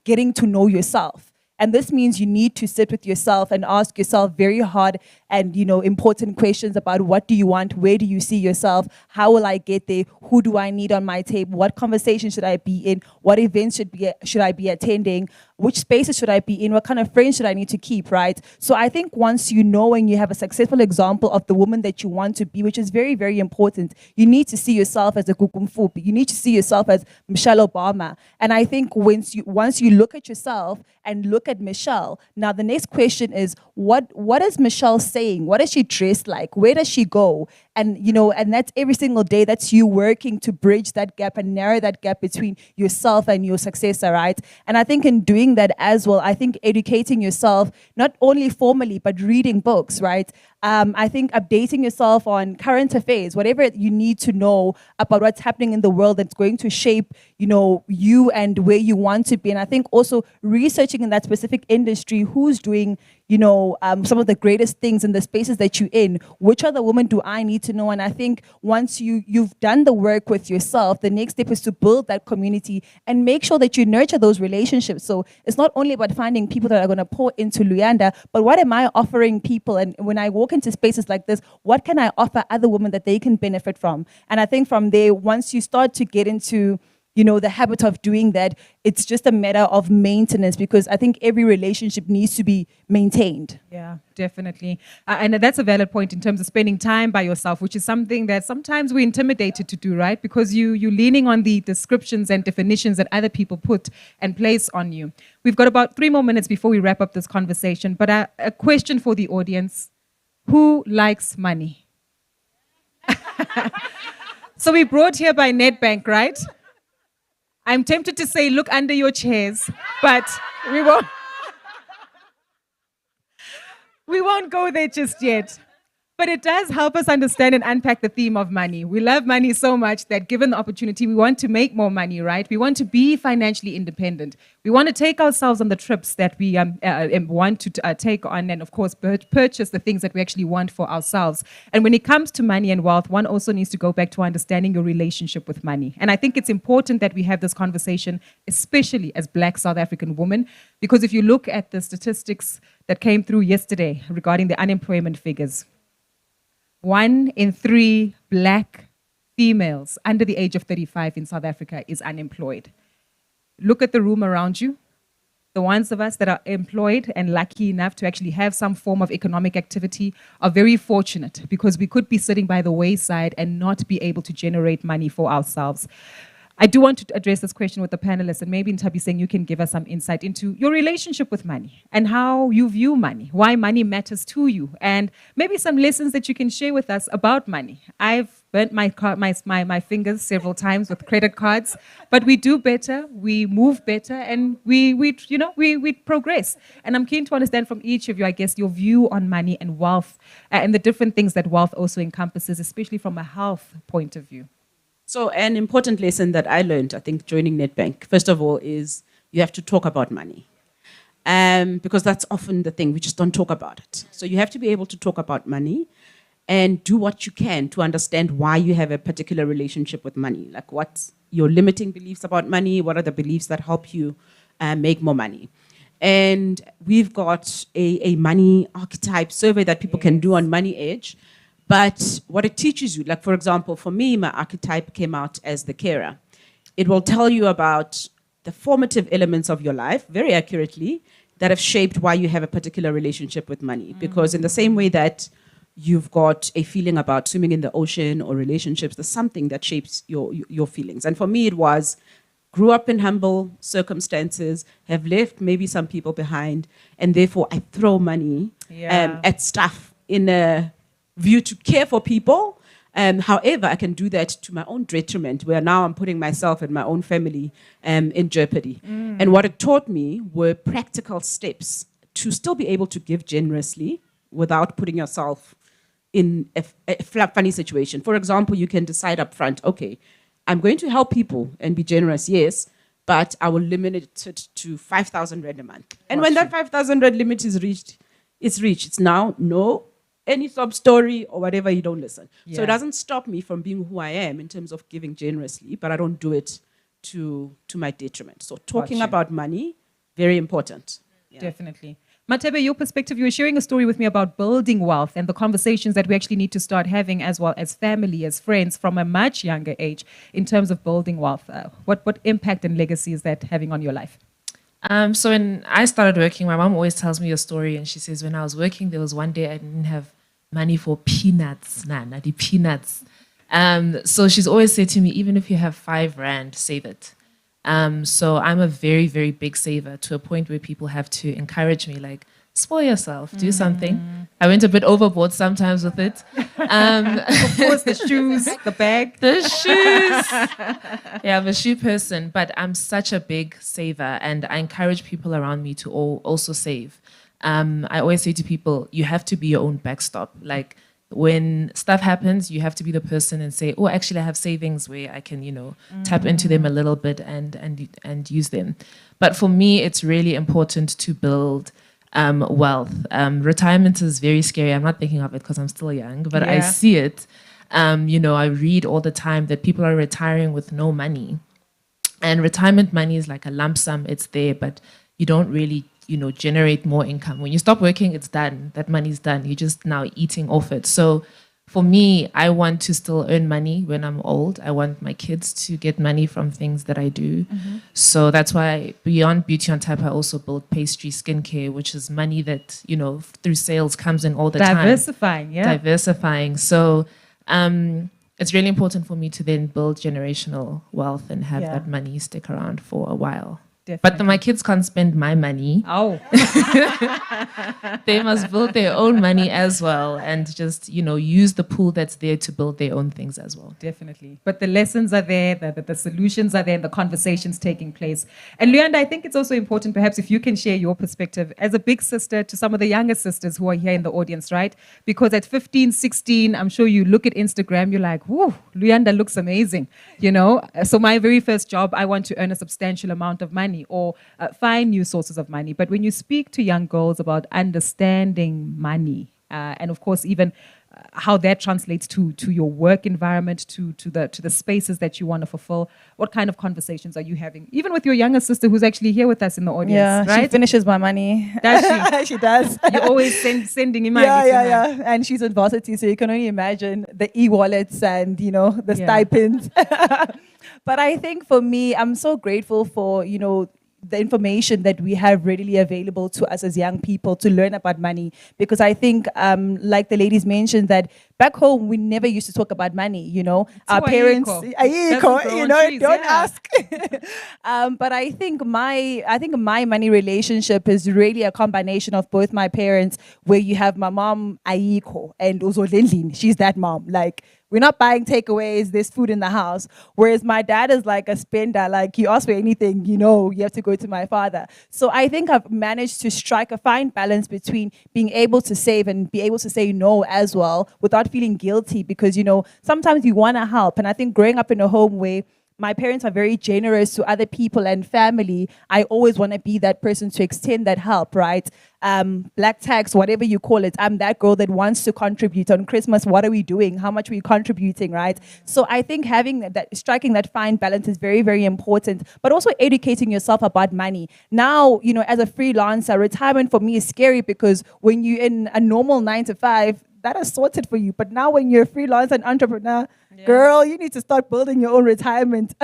K: getting to know yourself. And this means you need to sit with yourself and ask yourself very hard and important questions about what do you want, where do you see yourself, how will I get there, who do I need on my table, what conversation should I be in, what events should I be attending, which spaces should I be in, what kind of friends should I need to keep, right? So I think once you know and you have a successful example of the woman that you want to be, which is very, very important, you need to see yourself as a Gukumfupi. You need to see yourself as Michelle Obama. And I think once you look at yourself and look at Michelle, now the next question is, what is Michelle saying? What is she dressed like? Where does she go? And and that's every single day. That's you working to bridge that gap and narrow that gap between yourself and your successor, right? And I think in doing that as well, I think educating yourself, not only formally, but reading books, right? I think updating yourself on current affairs, whatever you need to know about what's happening in the world that's going to shape, you and where you want to be. And I think also researching in that specific industry, who's doing, some of the greatest things in the spaces that you're in. Which other women do I need to know? And I think once you've done the work with yourself, the next step is to build that community and make sure that you nurture those relationships. So it's not only about finding people that are going to pour into Luyanda, but what am I offering people? And when I walk into spaces like this, what can I offer other women that they can benefit from? And I think from there, once you start to get into the habit of doing that, it's just a matter of maintenance, because I think every relationship needs to be maintained.
C: Yeah, definitely. And that's a valid point in terms of spending time by yourself, which is something that sometimes we're intimidated to do, right? Because you're leaning on the descriptions and definitions that other people put and place on you. We've got about 3 more minutes before we wrap up this conversation, but a question for the audience. Who likes money? So we brought here by Nedbank, right? I'm tempted to say, look under your chairs, but we won't go there just yet. But it does help us understand and unpack the theme of money. We love money so much that given the opportunity, we want to make more money, right? We want to be financially independent. We want to take ourselves on the trips that we want to take on, and of course, purchase the things that we actually want for ourselves. And when it comes to money and wealth, one also needs to go back to understanding your relationship with money. And I think it's important that we have this conversation, especially as Black South African women, because if you look at the statistics that came through yesterday regarding the unemployment figures, 1 in 3 Black females under the age of 35 in South Africa is unemployed. Look at the room around you. The ones of us that are employed and lucky enough to actually have some form of economic activity are very fortunate, because we could be sitting by the wayside and not be able to generate money for ourselves. I do want to address this question with the panelists, and maybe Ntabi saying you can give us some insight into your relationship with money and how you view money, why money matters to you, and maybe some lessons that you can share with us about money. I've burnt my fingers several times with credit cards, but we do better, we move better, and we progress. And I'm keen to understand from each of you, I guess, your view on money and wealth, and the different things that wealth also encompasses, especially from a health point of view.
I: So an important lesson that I learned, I think, joining Nedbank, first of all, is you have to talk about money. Because that's often the thing, we just don't talk about it. So you have to be able to talk about money and do what you can to understand why you have a particular relationship with money. Like, what's your limiting beliefs about money? What are the beliefs that help you make more money? And we've got a money archetype survey that people can do on Money Edge. But what it teaches you, like, for example, for me, my archetype came out as the carer. It will tell you about the formative elements of your life, very accurately, that have shaped why you have a particular relationship with money. Because in the same way that you've got a feeling about swimming in the ocean or relationships, there's something that shapes your feelings. And for me, it was, grew up in humble circumstances, have left maybe some people behind, and therefore I throw money at stuff in a view to care for people. However, I can do that to my own detriment, where now I'm putting myself and my own family in jeopardy. And what it taught me were practical steps to still be able to give generously, without putting yourself in a funny situation. For example, you can decide up front, okay, I'm going to help people and be generous, yes, but I will limit it to 5,000 Rand a month. And when that 5,000 Rand limit is reached, it's reached. It's now no, any sob story or whatever, you don't listen. So it doesn't stop me from being who I am in terms of giving generously, but I don't do it to my detriment. So talking about money, very important. Yeah.
C: Definitely. Matebe, your perspective, you were sharing a story with me about building wealth and the conversations that we actually need to start having as well as family, as friends from a much younger age in terms of building wealth. What impact and legacy is that having on your life?
J: So when I started working, my mom always tells me a story, and she says, when I was working, there was one day I didn't have money for peanuts, the peanuts. So she's always said to me, even if you have 5 Rand, save it. So I'm a very, very big saver, to a point where people have to encourage me, like, spoil yourself, do something. I went a bit overboard sometimes with it.
C: Of course, the shoes, the bag.
J: The shoes. Yeah, I'm a shoe person, but I'm such a big saver, and I encourage people around me to also save. I always say to people, you have to be your own backstop. Like, when stuff happens, you have to be the person and say, oh, actually, I have savings where I can, tap into them a little bit and use them. But for me, it's really important to build wealth. Retirement is very scary. I'm not thinking of it because I'm still young, but I see it. I read all the time that people are retiring with no money. And retirement money is like a lump sum. It's there, but you don't really generate more income. When you stop working, it's done. That money's done. You're just now eating off it. So for me, I want to still earn money when I'm old. I want my kids to get money from things that I do. So that's why beyond Beauty on Tap, I also build pastry skincare, which is money that, through sales comes in all the time. Diversifying. So it's really important for me to then build generational wealth and have that money stick around for a while.
C: Definitely.
J: But my kids can't spend my money.
C: Oh.
J: They must build their own money as well, and just, use the pool that's there to build their own things as well.
C: Definitely. But the lessons are there, the solutions are there, and the conversations taking place. And Luyanda, I think it's also important, perhaps, if you can share your perspective as a big sister to some of the younger sisters who are here in the audience, right? Because at 15, 16, I'm sure you look at Instagram, you're like, whoo, Luyanda looks amazing, So my very first job, I want to earn a substantial amount of money or find new sources of money. But when you speak to young girls about understanding money, and of course even how that translates to your work environment, to the spaces that you want to fulfill, what kind of conversations are you having? Even with your younger sister who's actually here with us in the audience,
K: yeah,
C: right?
K: She finishes my money.
C: Does she?
K: She does.
C: You're always sending him money.
K: Yeah. And she's in varsity, so you can only imagine the e-wallets and, the stipends. But I think for me, I'm so grateful for, the information that we have readily available to us as young people to learn about money. Because I think, like the ladies mentioned, that back home, we never used to talk about money, Our parents, don't ask. But I think my money relationship is really a combination of both my parents, where you have my mom, Aiko, and also Lindlin. She's that mom. Like, we're not buying takeaways, there's food in the house. Whereas my dad is like a spender, like you ask for anything, you have to go to my father. So I think I've managed to strike a fine balance between being able to save and be able to say no as well without feeling guilty, because, sometimes you want to help. And I think growing up in a home where my parents are very generous to other people and family, I always want to be that person to extend that help, right? Black tax, whatever you call it. I'm that girl that wants to contribute. On Christmas, what are we doing? How much are we contributing, right? So I think having striking that fine balance is very, very important, but also educating yourself about money. Now, as a freelancer, retirement for me is scary, because when you're in a normal 9 to 5, that is sorted for you. But now when you're a freelancer and entrepreneur, girl, you need to start building your own retirement,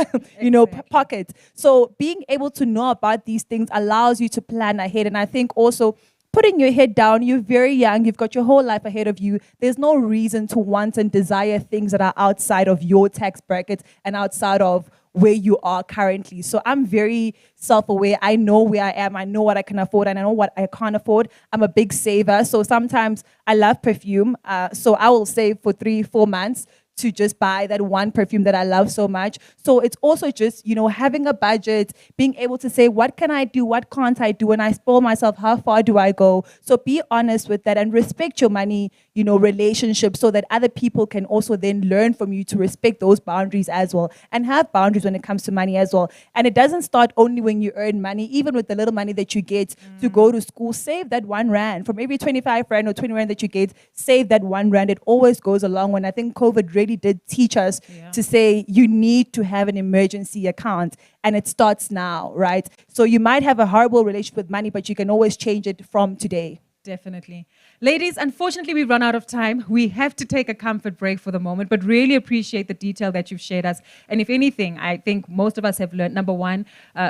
K: pocket. So being able to know about these things allows you to plan ahead. And I think also putting your head down, you're very young, you've got your whole life ahead of you. There's no reason to want and desire things that are outside of your tax bracket and outside of where you are currently. So I'm very self-aware. I know where I am. I know what I can afford and I know what I can't afford. I'm a big saver. So sometimes I love perfume. So I will save for 3-4 months to just buy that one perfume that I love so much. So it's also just, having a budget, being able to say, what can I do? What can't I do? When I spoil myself, how far do I go? So be honest with that and respect your money, relationship, so that other people can also then learn from you to respect those boundaries as well, and have boundaries when it comes to money as well. And it doesn't start only when you earn money. Even with the little money that you get to go to school, save that R1 from every 25 Rand or 20 Rand that you get. Save that R1. It always goes a long way. And I think COVID really did teach us to say you need to have an emergency account, and it starts now, right? So you might have a horrible relationship with money, but you can always change it from today.
C: Definitely. Ladies, unfortunately, we've run out of time. We have to take a comfort break for the moment, but really appreciate the detail that you've shared us. And if anything, I think most of us have learned, number one,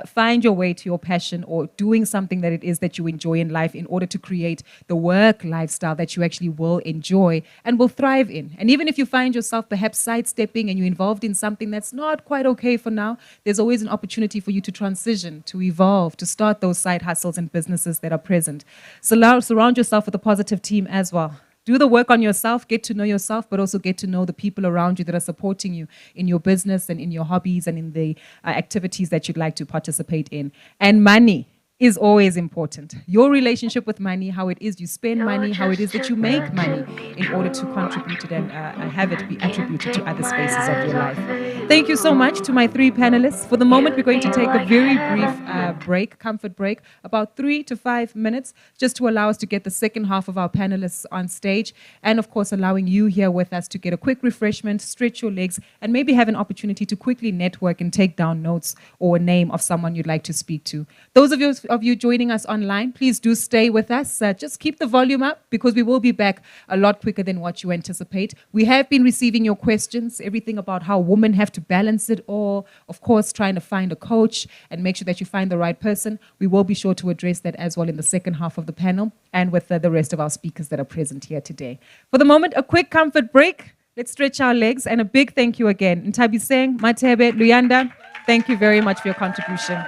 C: find your way to your passion, or doing something that it is that you enjoy in life, in order to create the work lifestyle that you actually will enjoy and will thrive in. And even if you find yourself perhaps sidestepping and you're involved in something that's not quite okay for now, there's always an opportunity for you to transition, to evolve, to start those side hustles and businesses that are present. So surround yourself with a positive team as well. Do the work on yourself, get to know yourself, but also get to know the people around you that are supporting you in your business and in your hobbies and in the activities that you'd like to participate in. And money is always important. Your relationship with money, how it is you spend money, how it is that you make money in order to contribute it and have it be attributed to other spaces of your life. Thank you so much to my three panelists. For the moment, we're going to take a very brief break, comfort break, about 3 to 5 minutes, just to allow us to get the second half of our panelists on stage, and of course, allowing you here with us to get a quick refreshment, stretch your legs, and maybe have an opportunity to quickly network and take down notes or a name of someone you'd like to speak to. Those of you joining us online, please do stay with us. Just keep the volume up, because we will be back a lot quicker than what you anticipate. We have been receiving your questions, everything about how women have to balance it all, of course, trying to find a coach and make sure that you find the right person. We will be sure to address that as well in the second half of the panel and with the rest of our speakers that are present here today. For the moment, a quick comfort break. Let's stretch our legs, and a big thank you again. Ntabiseng, Matebe, Luyanda, thank you very much for your contribution.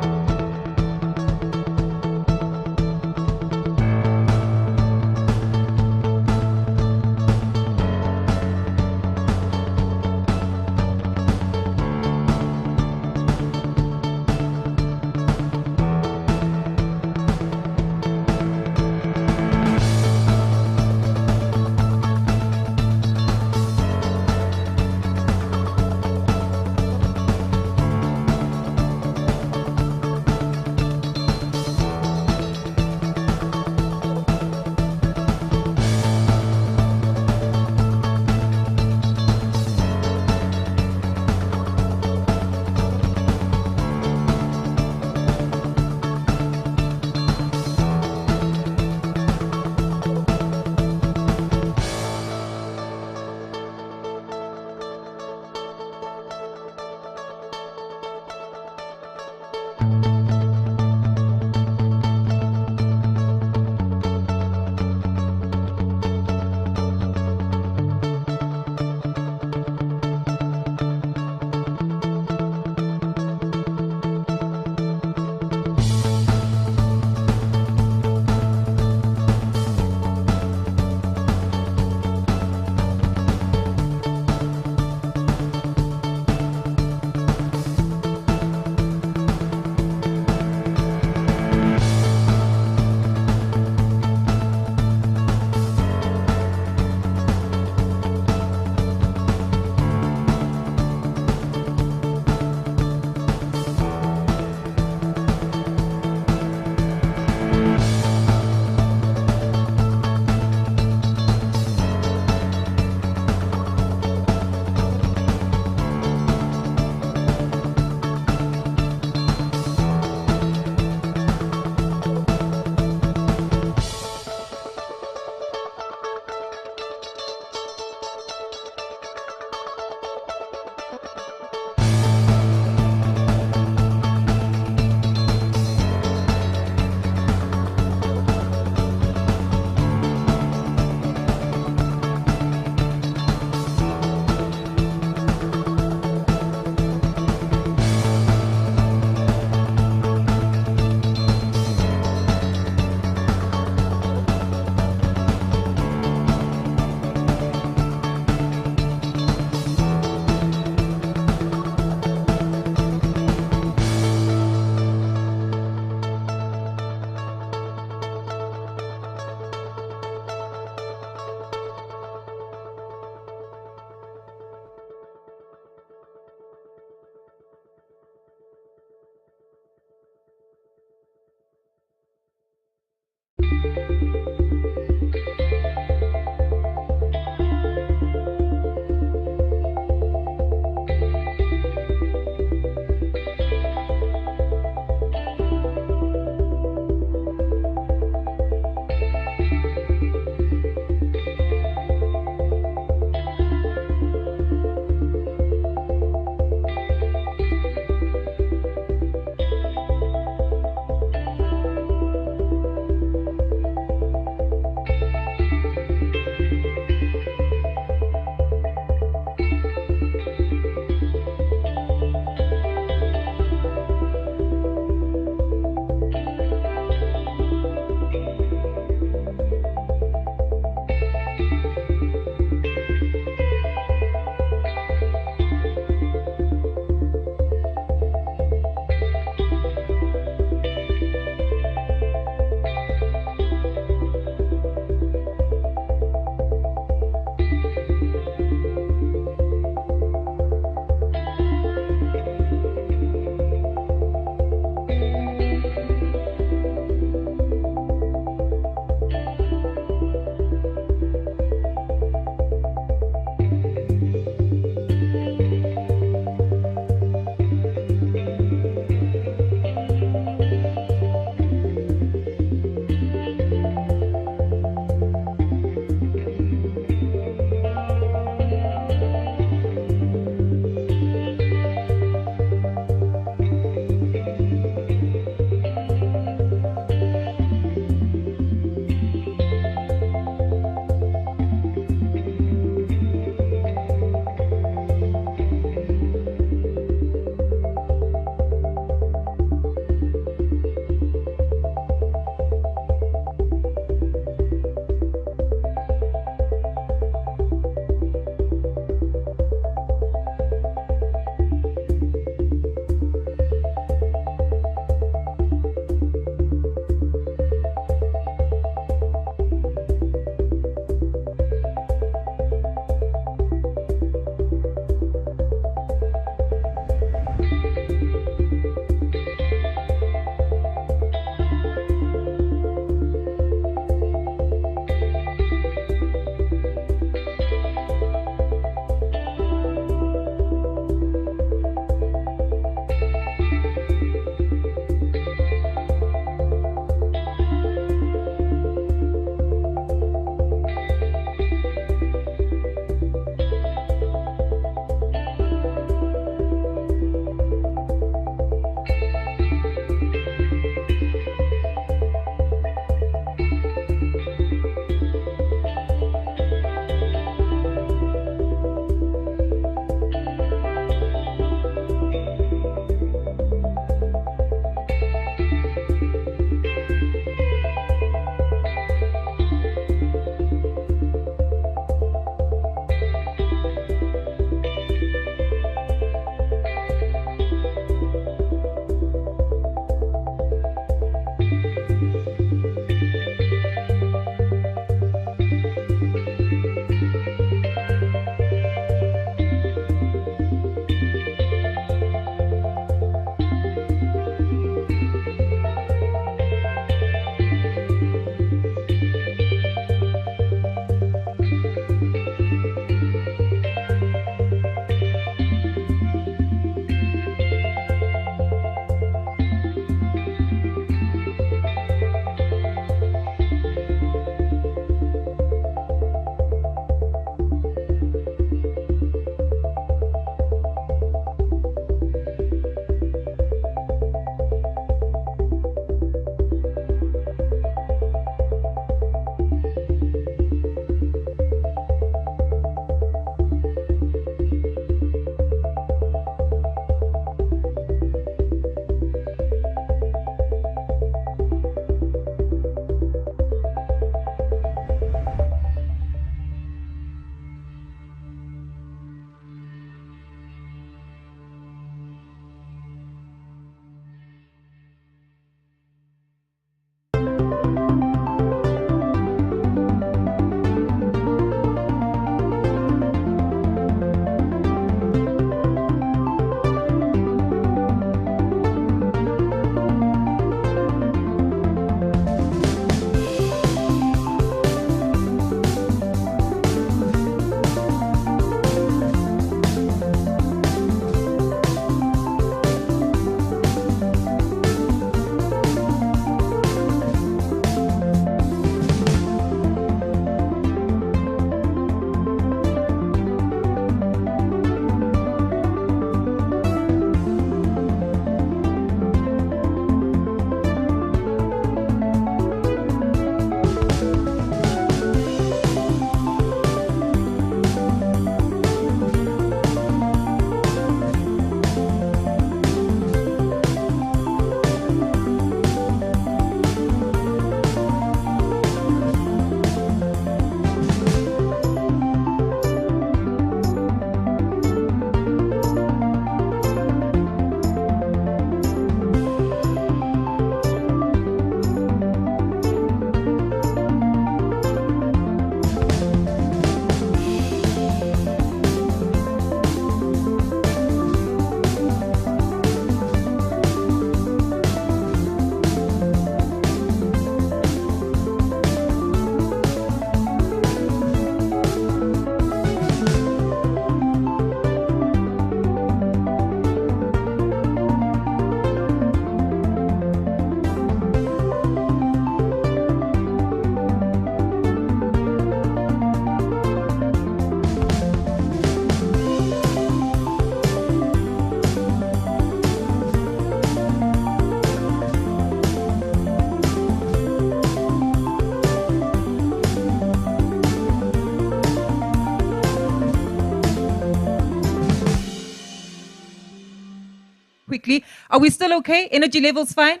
C: perfectly. Are we still okay? Energy levels fine?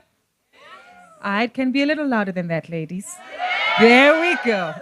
C: It can be a little louder than that, ladies. There we go.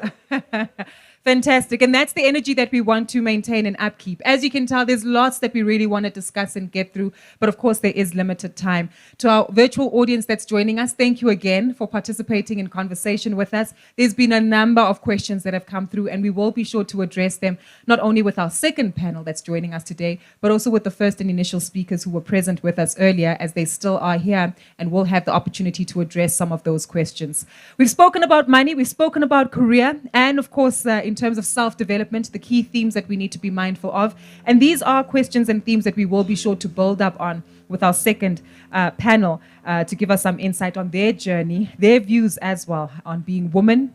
C: Fantastic. And that's the energy that we want to maintain and upkeep. As you can tell, there's lots that we really want to discuss and get through. But of course, there is limited time. To our virtual audience that's joining us, thank you again for participating in conversation with us. There's been a number of questions that have come through, and we will be sure to address them, not only with our second panel that's joining us today, but also with the first and initial speakers who were present with us earlier, as they still are here, and will have the opportunity to address some of those questions. We've spoken about money, we've spoken about career, and of course, in terms of self-development, the key themes that we need to be mindful of. And these are questions and themes that we will be sure to build up on with our second panel to give us some insight on their journey, their views as well on being women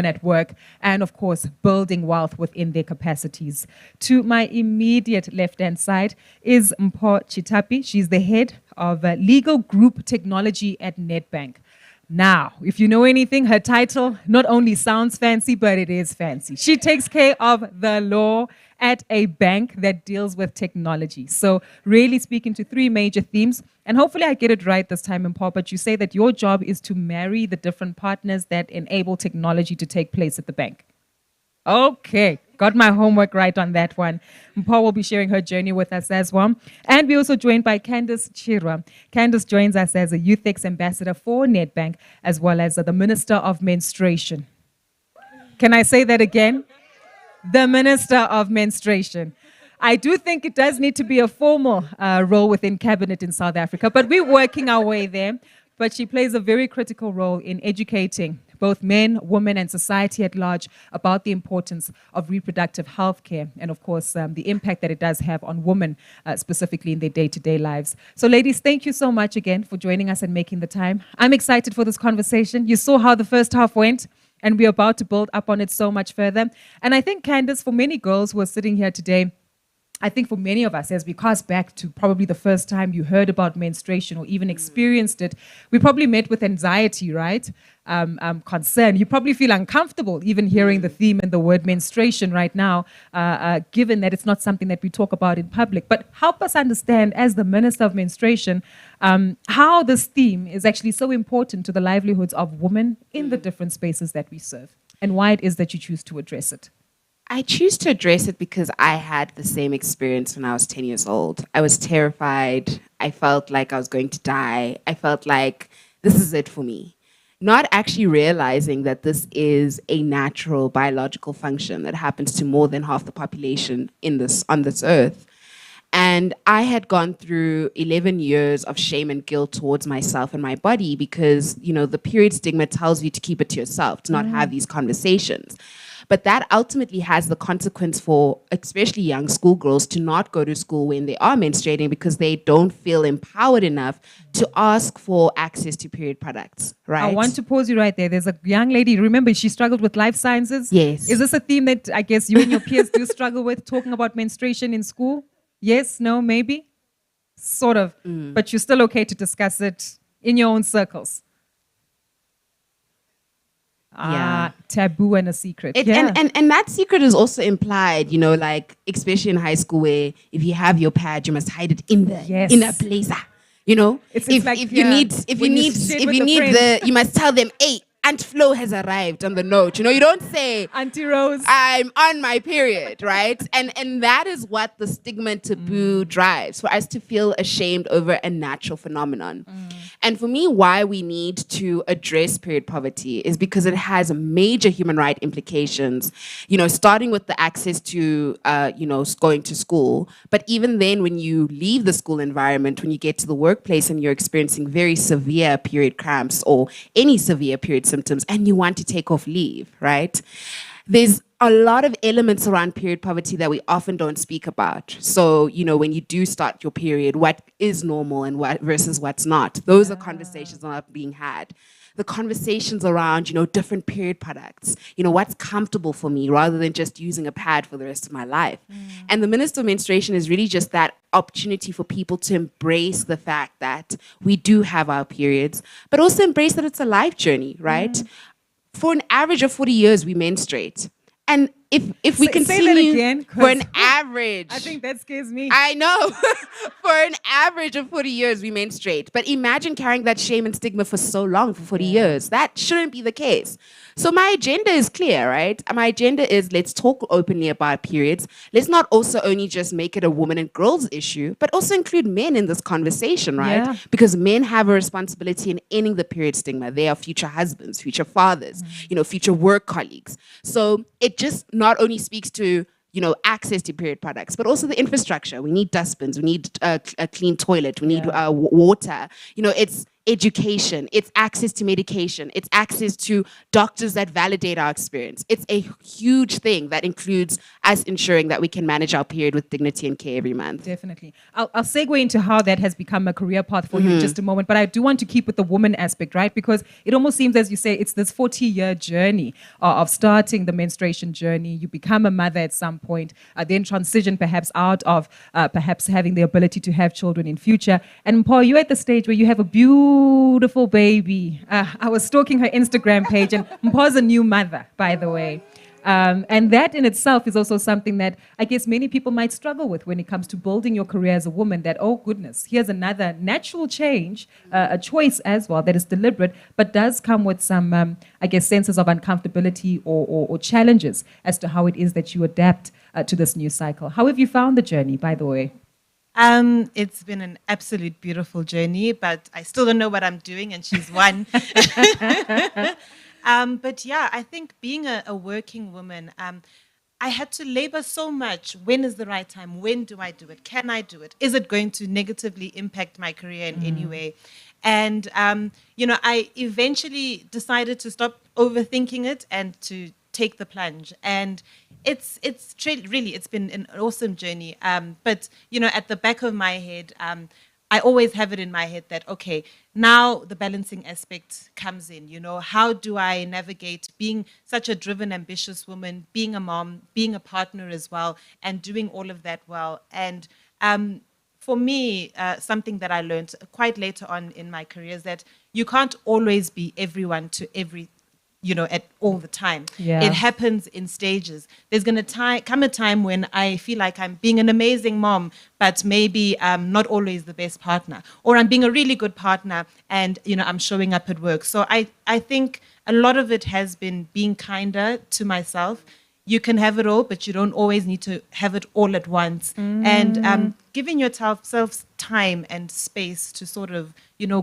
C: at work, and of course, building wealth within their capacities. To my immediate left-hand side is Mpho Chitapi. She's the head of Legal Group Technology at Nedbank. Now, if you know anything, her title not only sounds fancy, but it is fancy. She takes care of the law at a bank that deals with technology. So really speaking to three major themes, and hopefully I get it right this time, Mpho, but you say that your job is to marry the different partners that enable technology to take place at the bank. Okay, got my homework right on that one. Mpho will be sharing her journey with us as well. And we're also joined by Candice Chirwa. Candice joins us as a YouthX ambassador for Nedbank, as well as the Minister of Menstruation. Can I say that again? The Minister of Menstruation. I do think it does need to be a formal role within cabinet in South Africa, but we're working our way there. But she plays a very critical role in educating both men, women, and society at large about the importance of reproductive health care and, of course, the impact that it does have on women, specifically in their day-to-day lives. So, ladies, thank you so much again for joining us and making the time. I'm excited for this conversation. You saw how the first half went, and we're about to build up on it so much further. And I think, Candice, for many girls who are sitting here today, I think for many of us, as we cast back to probably the first time you heard about menstruation or even experienced it, we probably met with anxiety, right? Concern. You probably feel uncomfortable even hearing the theme and the word menstruation right now, given that it's not something that we talk about in public. But help us understand, as the Minister of Menstruation, how this theme is actually so important to the livelihoods of women in the different spaces that we serve, and why it is that you choose to address it.
N: I choose to address it because I had the same experience when I was 10 years old. I was terrified. I felt like I was going to die. I felt like this is it for me. Not actually realizing that this is a natural biological function that happens to more than half the population on this earth. And I had gone through 11 years of shame and guilt towards myself and my body because, you know, the period stigma tells you to keep it to yourself, to not have these conversations. But that ultimately has the consequence for especially young schoolgirls to not go to school when they are menstruating because they don't feel empowered enough to ask for access to period products, right?
C: I want to pause you right there. There's a young lady, remember, she struggled with life sciences?
N: Yes.
C: Is this a theme that I guess you and your peers do struggle with, talking about menstruation in school? Yes, no, maybe? Sort of. But you're still okay to discuss it in your own circles? Taboo and a secret.
N: And that secret is also implied, you know, like especially in high school where if you have your pad, you must hide it in a blazer. You know, if you need you must tell them, hey, Aunt Flo has arrived on the note. You know, you don't say
C: Auntie Rose,
N: I'm on my period, right? And that is what the stigma and taboo drives, for us to feel ashamed over a natural phenomenon. And for me, why we need to address period poverty is because it has major human right implications, you know, starting with the access to, going to school. But even then, when you leave the school environment, when you get to the workplace and you're experiencing very severe period cramps or any severe period symptoms and you want to take off leave, right? There's a lot of elements around period poverty that we often don't speak about. So, you know, when you do start your period, what is normal and what versus what's not? Those are conversations that are not being had. The conversations around, you know, different period products, you know, what's comfortable for me rather than just using a pad for the rest of my life. And the Minister of Menstruation is really just that opportunity for people to embrace the fact that we do have our periods, but also embrace that it's a life journey, right? For an average of 40 years, we menstruate. And if we
C: Say that
N: continue
C: again,
N: for an
C: 'cause
N: average,
C: I think that scares me.
N: I know. For an average of 40 years, we menstruate. But imagine carrying that shame and stigma for so long, for 40 years. That shouldn't be the case. So my agenda is clear, right? My agenda is let's talk openly about periods. Let's not also only just make it a woman and girls issue, but also include men in this conversation, right?
C: Yeah.
N: Because men have a responsibility in ending the period stigma. They are future husbands, future fathers, future work colleagues. So it just not only speaks to access to period products, but also the infrastructure. We need dustbins, we need a clean toilet, we need water. It's education, it's access to medication, it's access to doctors that validate our experience. It's a huge thing that includes us ensuring that we can manage our period with dignity and care every month.
C: Definitely. I'll segue into how that has become a career path for you in just a moment, but I do want to keep with the woman aspect, right? Because it almost seems, as you say, it's this 40-year journey of starting the menstruation journey. You become a mother at some point, then transition perhaps out of perhaps having the ability to have children in future. And Paul, you're at the stage where you have a beautiful baby. I was stalking her Instagram page, and Mpa's a new mother, by the way. And that in itself is also something that I guess many people might struggle with when it comes to building your career as a woman, that, oh goodness, here's another natural change, a choice as well that is deliberate, but does come with some, I guess, senses of uncomfortability or challenges as to how it is that you adapt to this new cycle. How have you found the journey, by the way?
O: It's been an absolute beautiful journey, but I still don't know what I'm doing, and she's one. But yeah, I think being a working woman, I had to labor so much. When is the right time? When do I do it? Can I do it? Is it going to negatively impact my career in any way? And, I eventually decided to stop overthinking it and to take the plunge. And it's been an awesome journey. But, at the back of my head, I always have it in my head that, okay, now the balancing aspect comes in, how do I navigate being such a driven, ambitious woman, being a mom, being a partner as well, and doing all of that well. And for me, something that I learned quite later on in my career is that you can't always be everyone to every at all the time.
C: Yeah.
O: It happens in stages. There's going to come a time when I feel like I'm being an amazing mom, but maybe I'm not always the best partner, or I'm being a really good partner and, I'm showing up at work. So I think a lot of it has been being kinder to myself. You can have it all, but you don't always need to have it all at once. And giving yourself time and space to sort of,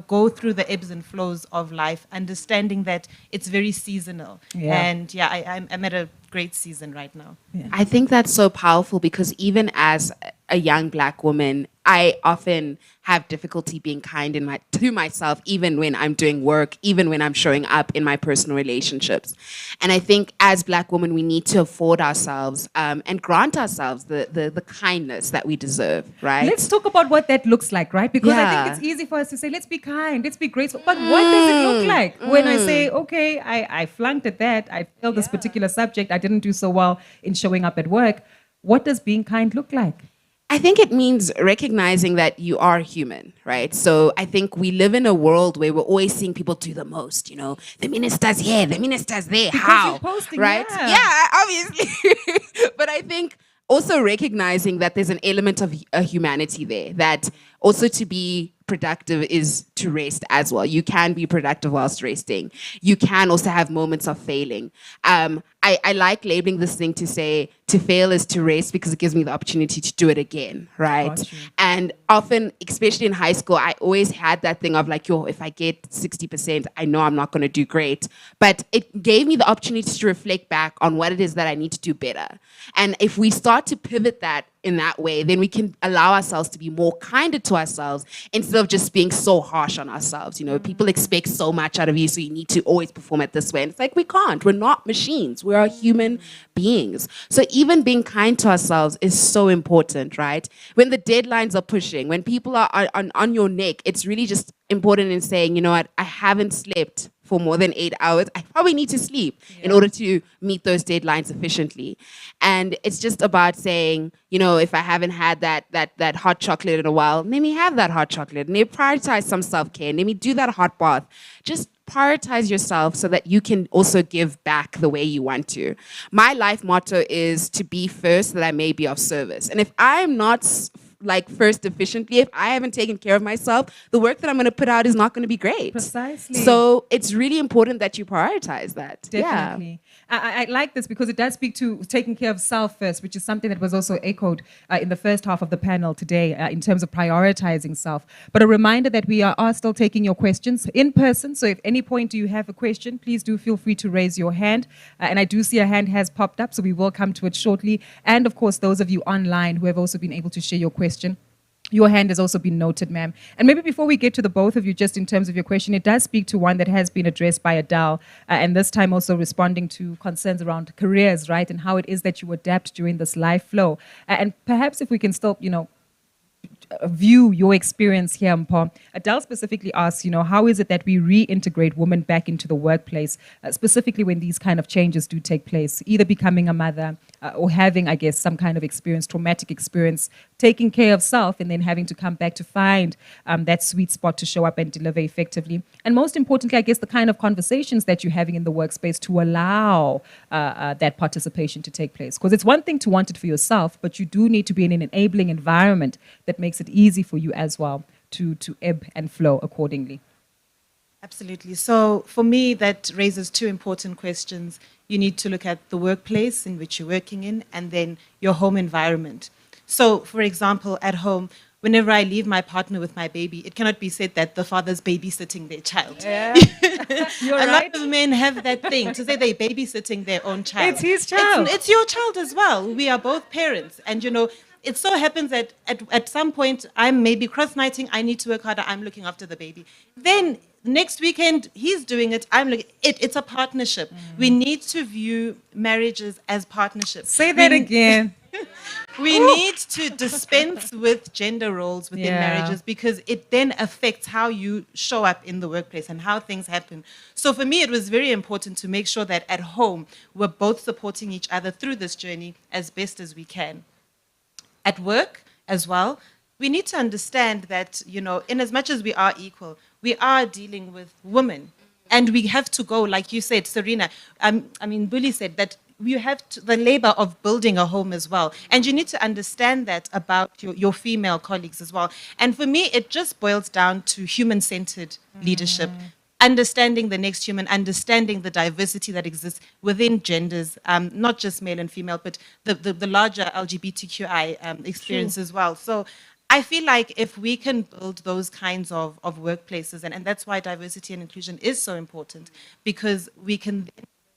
O: go through the ebbs and flows of life, understanding that it's very seasonal.
C: Yeah.
O: And I'm at a great season right now.
C: Yeah.
N: I think that's so powerful because even as a young Black woman, I often have difficulty being kind to myself, even when I'm doing work, even when I'm showing up in my personal relationships. And I think as Black women, we need to afford ourselves and grant ourselves the kindness that we deserve, right?
C: Let's talk about what that looks like, right? Because I
N: Yeah.
C: think it's easy for us to say, let's be kind, let's be graceful. But what does it look like when I say, okay, I flunked at that, I failed this particular subject, I didn't do so well in showing up at work. What does being kind look like?
N: I think it means recognizing that you are human, right? So I think we live in a world where we're always seeing people do the most, the minister's here, the minister's there,
C: Because
N: how?
C: you're posting,
N: right?
C: yeah.
N: Obviously. But I think also recognizing that there's an element of a humanity there, that also to be productive is to rest as well. You can be productive whilst resting. You can also have moments of failing. I like labeling this thing to say to fail is to rest because it gives me the opportunity to do it again, right?
C: Got you.
N: And often, especially in high school, I always had that thing of like, if I get 60%, I know I'm not going to do great. But it gave me the opportunity to reflect back on what it is that I need to do better. And if we start to pivot that in that way, then we can allow ourselves to be more kinder to ourselves instead of just being so harsh on ourselves. People expect so much out of you, so you need to always perform it this way. And it's like, we can't. We're not machines. We are human beings. So even being kind to ourselves is so important, right? When the deadlines are pushing, when people are on your neck, it's really just important in saying, you know what, I haven't slept for more than 8 hours, I probably need to sleep in order to meet those deadlines efficiently. And it's just about saying, you know, if I haven't had that hot chocolate in a while, let me have that hot chocolate. And maybe prioritize some self-care. Let me do that hot bath. Just prioritize yourself so that you can also give back the way you want to. My life motto is to be first that I may be of service. And if I'm not like first efficiently, if I haven't taken care of myself, the work that I'm going to put out is not going to be great.
C: Precisely.
N: So it's really important that you prioritize that.
C: Definitely. I like this because it does speak to taking care of self first, which is something that was also echoed in the first half of the panel today in terms of prioritizing self. But a reminder that we are still taking your questions in person. So if any point you have a question, please do feel free to raise your hand. And I do see a hand has popped up, so we will come to it shortly. And of course, those of you online who have also been able to share your question, your hand has also been noted, ma'am. And maybe before we get to the both of you, just in terms of your question, it does speak to one that has been addressed by Adele, and this time also responding to concerns around careers, right? And how it is that you adapt during this life flow. And perhaps if we can still, you know, view your experience here, Mpho. Adele specifically asks, you know, how is it that we reintegrate women back into the workplace, specifically when these kind of changes do take place, either becoming a mother or having, I guess, some kind of experience, traumatic experience, taking care of self and then having to come back to find that sweet spot to show up and deliver effectively. And most importantly, I guess, the kind of conversations that you're having in the workspace to allow that participation to take place. Because it's one thing to want it for yourself, but you do need to be in an enabling environment that makes it easy for you as well to ebb and flow accordingly.
O: Absolutely. So for me, that raises two important questions. You need to look at the workplace in which you're working in and then your home environment. So, for example, at home, whenever I leave my partner with my baby, it cannot be said that the father's babysitting their child.
C: Yeah. You're
O: a
C: right.
O: lot of men have that thing to say they're babysitting their own child.
C: It's his child.
O: It's your child as well. We are both parents. And, you know, it so happens that at some point I'm maybe cross-nighting, I need to work harder, I'm looking after the baby. Then next weekend he's doing it, I'm looking. It's a partnership. We need to view marriages as partnerships.
C: Say that again.
O: We need to dispense with gender roles within marriages because it then affects how you show up in the workplace and how things happen. So for me, it was very important to make sure that at home we're both supporting each other through this journey as best as we can. At work as well, we need to understand that, you know, in as much as we are equal, we are dealing with women. And we have to go, like you said, Serena, Bully said that you have the labor of building a home as well. And you need to understand that about your female colleagues as well. And for me, it just boils down to human-centered leadership. Understanding the next human, understanding the diversity that exists within genders, not just male and female, but the larger LGBTQI experience as well. So I feel like if we can build those kinds of workplaces, and that's why diversity and inclusion is so important, because we can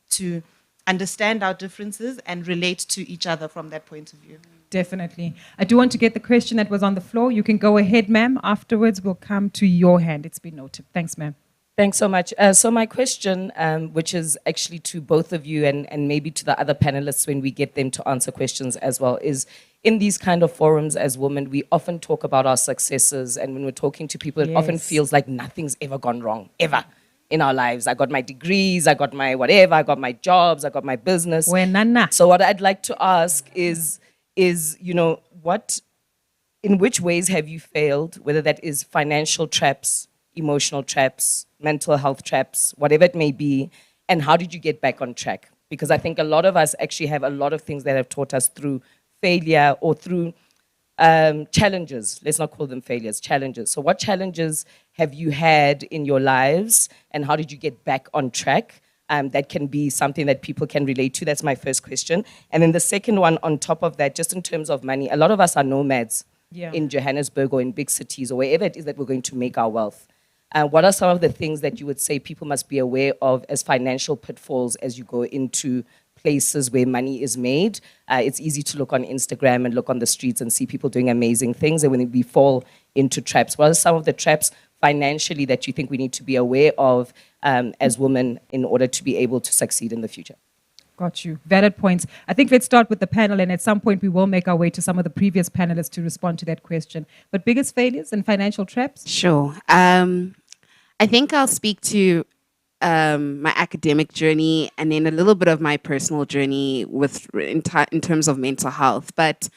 O: to understand our differences and relate to each other from that point of view.
C: Definitely. I do want to get the question that was on the floor. You can go ahead, ma'am. Afterwards, we'll come to your hand. It's been noted. Thanks, ma'am.
G: Thanks so much. So my question, which is actually to both of you and maybe to the other panelists when we get them to answer questions as well, is in these kind of forums as women, we often talk about our successes. And when we're talking to people, it often feels like nothing's ever gone wrong, ever in our lives. I got my degrees, I got my whatever, I got my jobs, I got my business. So what I'd like to ask is, you know, in which ways have you failed, whether that is financial traps, emotional traps, mental health traps, whatever it may be, and how did you get back on track? Because I think a lot of us actually have a lot of things that have taught us through failure or through challenges. Let's not call them failures, challenges. So what challenges have you had in your lives and how did you get back on track? That can be something that people can relate to. That's my first question. And then the second one on top of that, just in terms of money, a lot of us are nomads in Johannesburg or in big cities or wherever it is that we're going to make our wealth. What are some of the things that you would say people must be aware of as financial pitfalls as you go into places where money is made? It's easy to look on Instagram and look on the streets and see people doing amazing things. And when we fall into traps, what are some of the traps financially that you think we need to be aware of as women in order to be able to succeed in the future?
C: Got you. Valid points. I think let's start with the panel, and at some point we will make our way to some of the previous panelists to respond to that question. But biggest failures and financial traps?
N: Sure. I think I'll speak to my academic journey and then a little bit of my personal journey in terms of mental health. But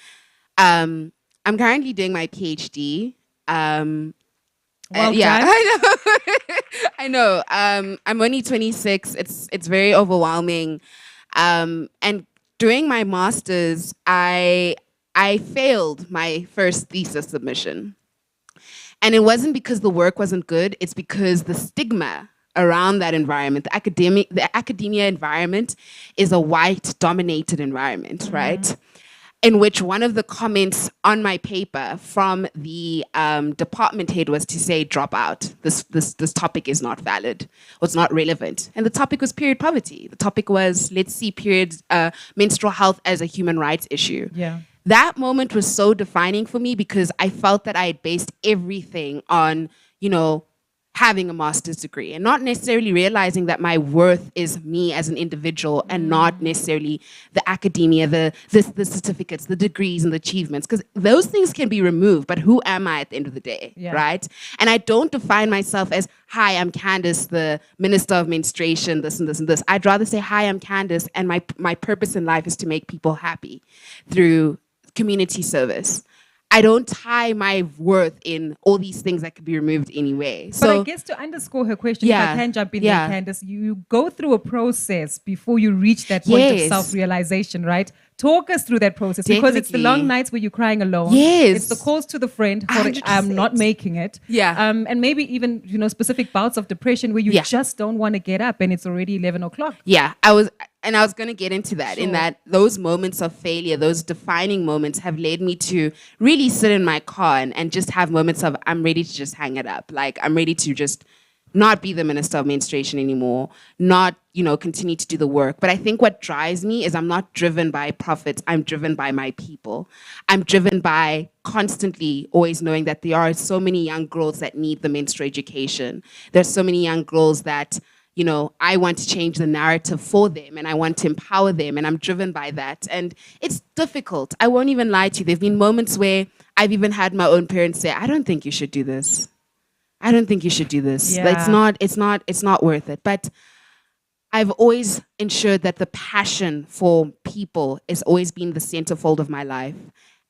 N: I'm currently doing my PhD.
C: Well
N: yeah,
C: done.
N: I know. I know. I'm only 26. It's very overwhelming. And during my master's, I failed my first thesis submission. And it wasn't because the work wasn't good, it's because the stigma around that environment, the academia environment is a white dominated environment, right? In which one of the comments on my paper from the department head was to say, drop out. This topic is not valid, or it's not relevant. And the topic was period poverty. The topic was, let's see menstrual health as a human rights issue.
C: Yeah.
N: That moment was so defining for me because I felt that I had based everything on, having a master's degree and not necessarily realizing that my worth is me as an individual and not necessarily the academia, the certificates, the degrees and the achievements, because those things can be removed, but who am I at the end of the day, right? And I don't define myself as, hi, I'm Candace, the Minister of Menstruation, this and this and this. I'd rather say, hi, I'm Candace, and my purpose in life is to make people happy through community service. I don't tie my worth in all these things that could be removed anyway.
C: But
N: So
C: I guess to underscore her question, if I can jump in there, Candace, you go through a process before you reach that point of self-realization, right? Talk us through that process, because it's the long nights where you're crying alone.
N: Yes.
C: It's the calls to the friend for not making it.
N: Yeah.
C: And maybe even, specific bouts of depression where you just don't want to get up and it's already 11 o'clock.
N: Yeah, I was going to get into that, in that those moments of failure, those defining moments have led me to really sit in my car and just have moments of, I'm ready to just hang it up. Like, I'm ready to just not be the Minister of Menstruation anymore, not, continue to do the work. But I think what drives me is I'm not driven by profits, I'm driven by my people. I'm driven by constantly always knowing that there are so many young girls that need the menstrual education. There's so many young girls that, I want to change the narrative for them and I want to empower them, and I'm driven by that. And it's difficult. I won't even lie to you. There've been moments where I've even had my own parents say, I don't think you should do this. I don't think you should do this.
C: Yeah.
N: It's not worth it. But I've always ensured that the passion for people has always been the centerfold of my life.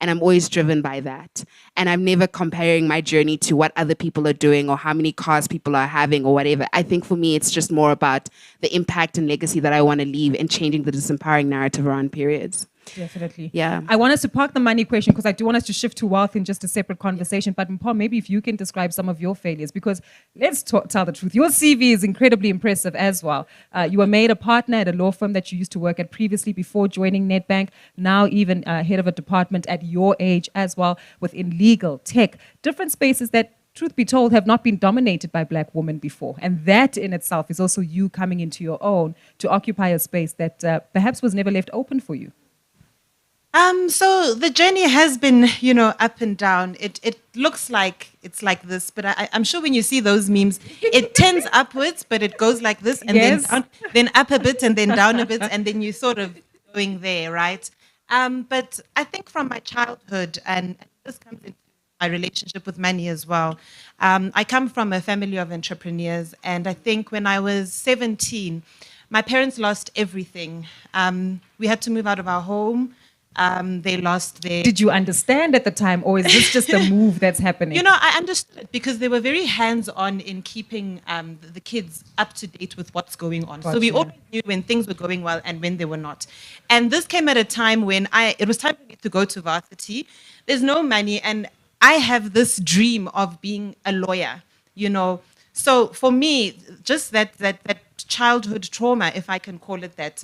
N: And I'm always driven by that. And I'm never comparing my journey to what other people are doing or how many cars people are having or whatever. I think for me, it's just more about the impact and legacy that I want to leave and changing the disempowering narrative around periods.
C: Definitely.
N: Yeah.
C: I want us to park the money question because I do want us to shift to wealth in just a separate conversation. But Mpho, maybe if you can describe some of your failures, because let's tell the truth. Your CV is incredibly impressive as well. You were made a partner at a law firm that you used to work at previously before joining Nedbank, now even head of a department at your age as well within legal, tech, different spaces that, truth be told, have not been dominated by Black women before. And that in itself is also you coming into your own to occupy a space that perhaps was never left open for you.
O: So the journey has been, up and down. It looks like it's like this, but I'm sure when you see those memes, it tends upwards, but it goes like this, and then up a bit, and then down a bit, and then you sort of going there, right? But I think from my childhood, and this comes into my relationship with money as well. I come from a family of entrepreneurs, and I think when I was 17, my parents lost everything. We had to move out of our home. They lost their...
C: Did you understand at the time, or is this just a move that's happening?
O: I understood because they were very hands-on in keeping the kids up to date with what's going on. So we always knew when things were going well and when they were not. And this came at a time when it was time for me to go to varsity. There's no money, and I have this dream of being a lawyer, So for me, just that childhood trauma, if I can call it that,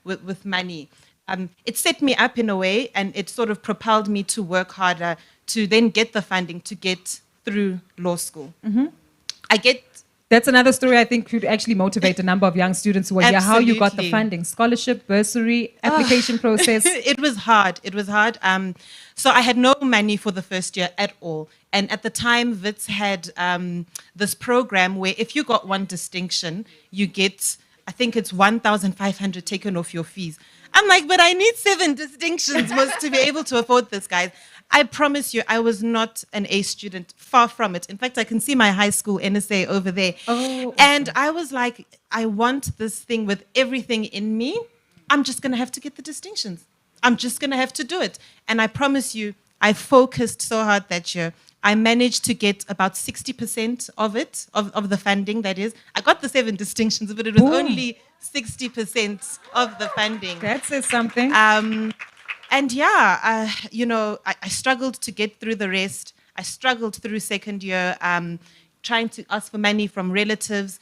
O: with money, it set me up in a way, and it sort of propelled me to work harder to then get the funding to get through law school.
C: Mm-hmm.
O: I
C: That's another story I think could actually motivate a number of young students who are here. How you got the funding, scholarship, bursary, application process.
O: It was hard. So I had no money for the first year at all. And at the time, WITS had this program where if you got one distinction, you get, I think it's 1,500 taken off your fees. I'm like, but I need 7 distinctions to be able to afford this, guys. I promise you, I was not an A student, far from it. In fact, I can see my high school NSA over there.
C: Oh,
O: and I was like, I want this thing with everything in me. I'm just going to have to get the distinctions. I'm just going to have to do it. And I promise you, I focused so hard that year. I managed to get about 60% of it, of the funding, that is. I got the 7 distinctions, but it was only 60% of the funding.
C: That says something.
O: And yeah, I struggled to get through the rest. I struggled through second year, trying to ask for money from relatives.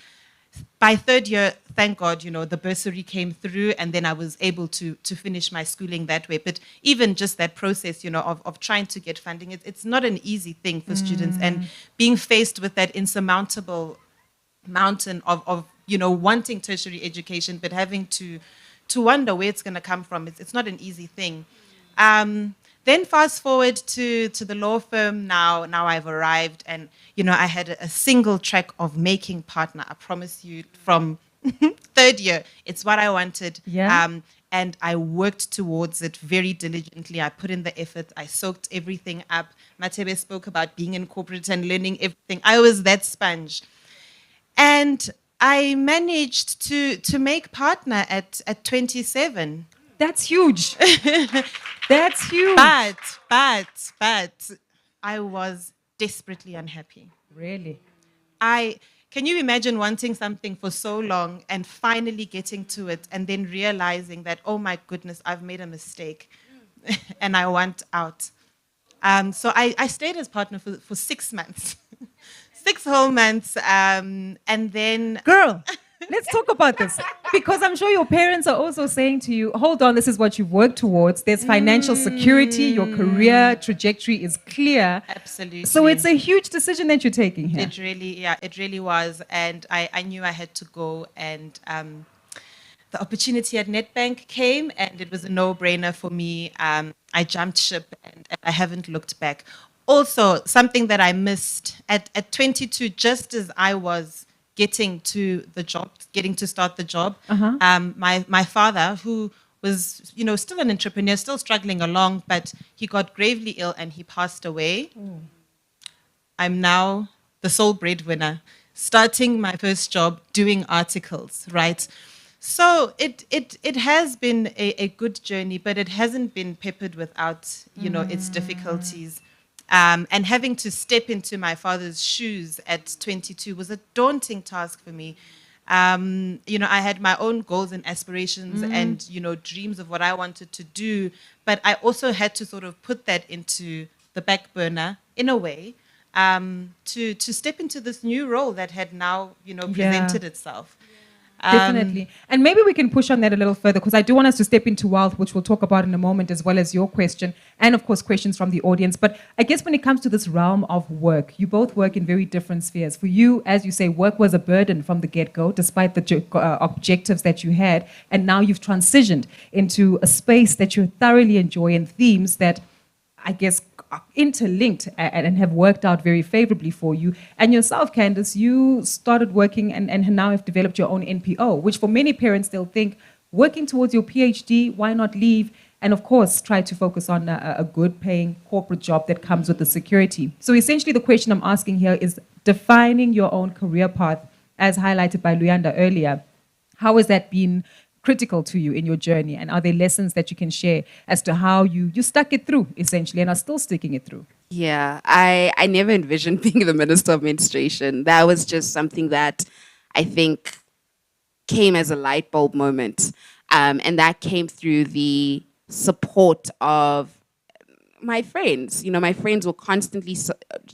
O: By third year, thank God, the bursary came through, and then I was able to finish my schooling that way. But even just that process, of trying to get funding, it's not an easy thing for students. And being faced with that insurmountable mountain of wanting tertiary education, but having to wonder where it's going to come from, it's not an easy thing. Then fast forward to the law firm. Now I've arrived, and I had a single track of making partner. I promise you, from third year, it's what I wanted.
C: Yeah.
O: And I worked towards it very diligently. I put in the effort. I soaked everything up. Matebe spoke about being in corporate and learning everything. I was that sponge, and I managed to make partner at 27.
C: That's huge. That's huge.
O: But I was desperately unhappy.
C: Really?
O: Can you imagine wanting something for so long and finally getting to it and then realizing that, oh my goodness, I've made a mistake and I want out. So I stayed as partner for 6 months. 6 whole months, and then...
C: Girl, let's talk about this. Because I'm sure your parents are also saying to you, hold on, this is what you've worked towards. There's financial security. Your career trajectory is clear.
O: Absolutely.
C: So it's a huge decision that you're taking here.
O: It really was. And I knew I had to go. And the opportunity at Nedbank came, and it was a no-brainer for me. I jumped ship, and I haven't looked back. Also, something that I missed at 22, just as I was getting to start the job, my father, who was, still an entrepreneur, still struggling along, but he got gravely ill and he passed away. I'm now the sole breadwinner, starting my first job, doing articles, right? So it has been a good journey, but it hasn't been peppered without, its difficulties. And having to step into my father's shoes at 22 was a daunting task for me. I had my own goals and aspirations and, dreams of what I wanted to do, but I also had to sort of put that into the back burner in a way, to step into this new role that had now, presented itself.
C: Definitely. And maybe we can push on that a little further, because I do want us to step into wealth, which we'll talk about in a moment, as well as your question, and of course questions from the audience. But I guess when it comes to this realm of work, you both work in very different spheres. For you, as you say, work was a burden from the get-go, despite the objectives that you had, and now you've transitioned into a space that you thoroughly enjoy and themes that, I guess, are interlinked and have worked out very favorably for you. And yourself, Candice, you started working and now have developed your own NPO, which for many parents, they'll think, working towards your PhD, why not leave? And of course, try to focus on a good paying corporate job that comes with the security. So essentially the question I'm asking here is defining your own career path, as highlighted by Luyanda earlier. How has that been critical to you in your journey, and are there lessons that you can share as to how you stuck it through essentially and are still sticking it through?
N: Yeah, I never envisioned being the Minister of Menstruation. That was just something that I think came as a light bulb moment, and that came through the support of my friends. My friends were constantly